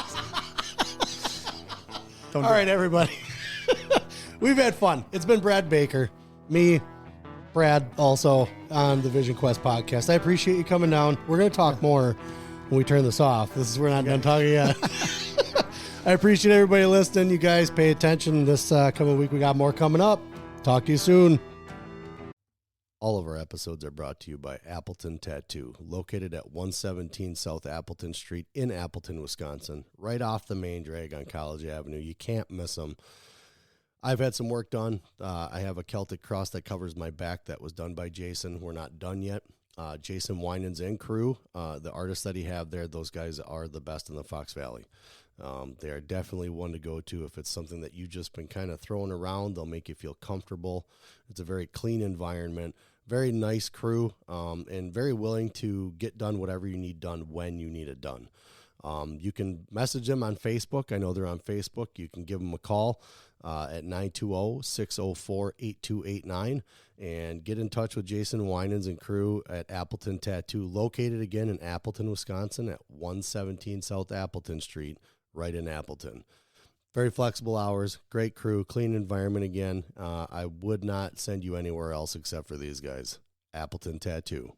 All right, everybody. We've had fun. It's been Brad Baker, me, Brad, also on the Vision Quest podcast. I appreciate you coming down. We're going to talk more when we turn this off. We're not done talking yet. I appreciate everybody listening. You guys pay attention this coming week. We got more coming up. Talk to you soon. All of our episodes are brought to you by Appleton Tattoo, located at 117 South Appleton Street in Appleton, Wisconsin, right off the main drag on College Avenue. You can't miss them. I've had some work done. I have a Celtic cross that covers my back that was done by Jason. We're not done yet. Jason Winans and crew, the artists that he have there, those guys are the best in the Fox Valley. They are definitely one to go to if it's something that you've just been kind of throwing around. They'll make you feel comfortable. It's a very clean environment. Very nice crew, and very willing to get done whatever you need done when you need it done. You can message them on Facebook. I know they're on Facebook. You can give them a call at 920-604-8289 and get in touch with Jason Winans and crew at Appleton Tattoo, located again in Appleton, Wisconsin at 117 South Appleton Street, right in Appleton. Very flexible hours, great crew, clean environment again. I would not send you anywhere else except for these guys. Appleton Tattoo.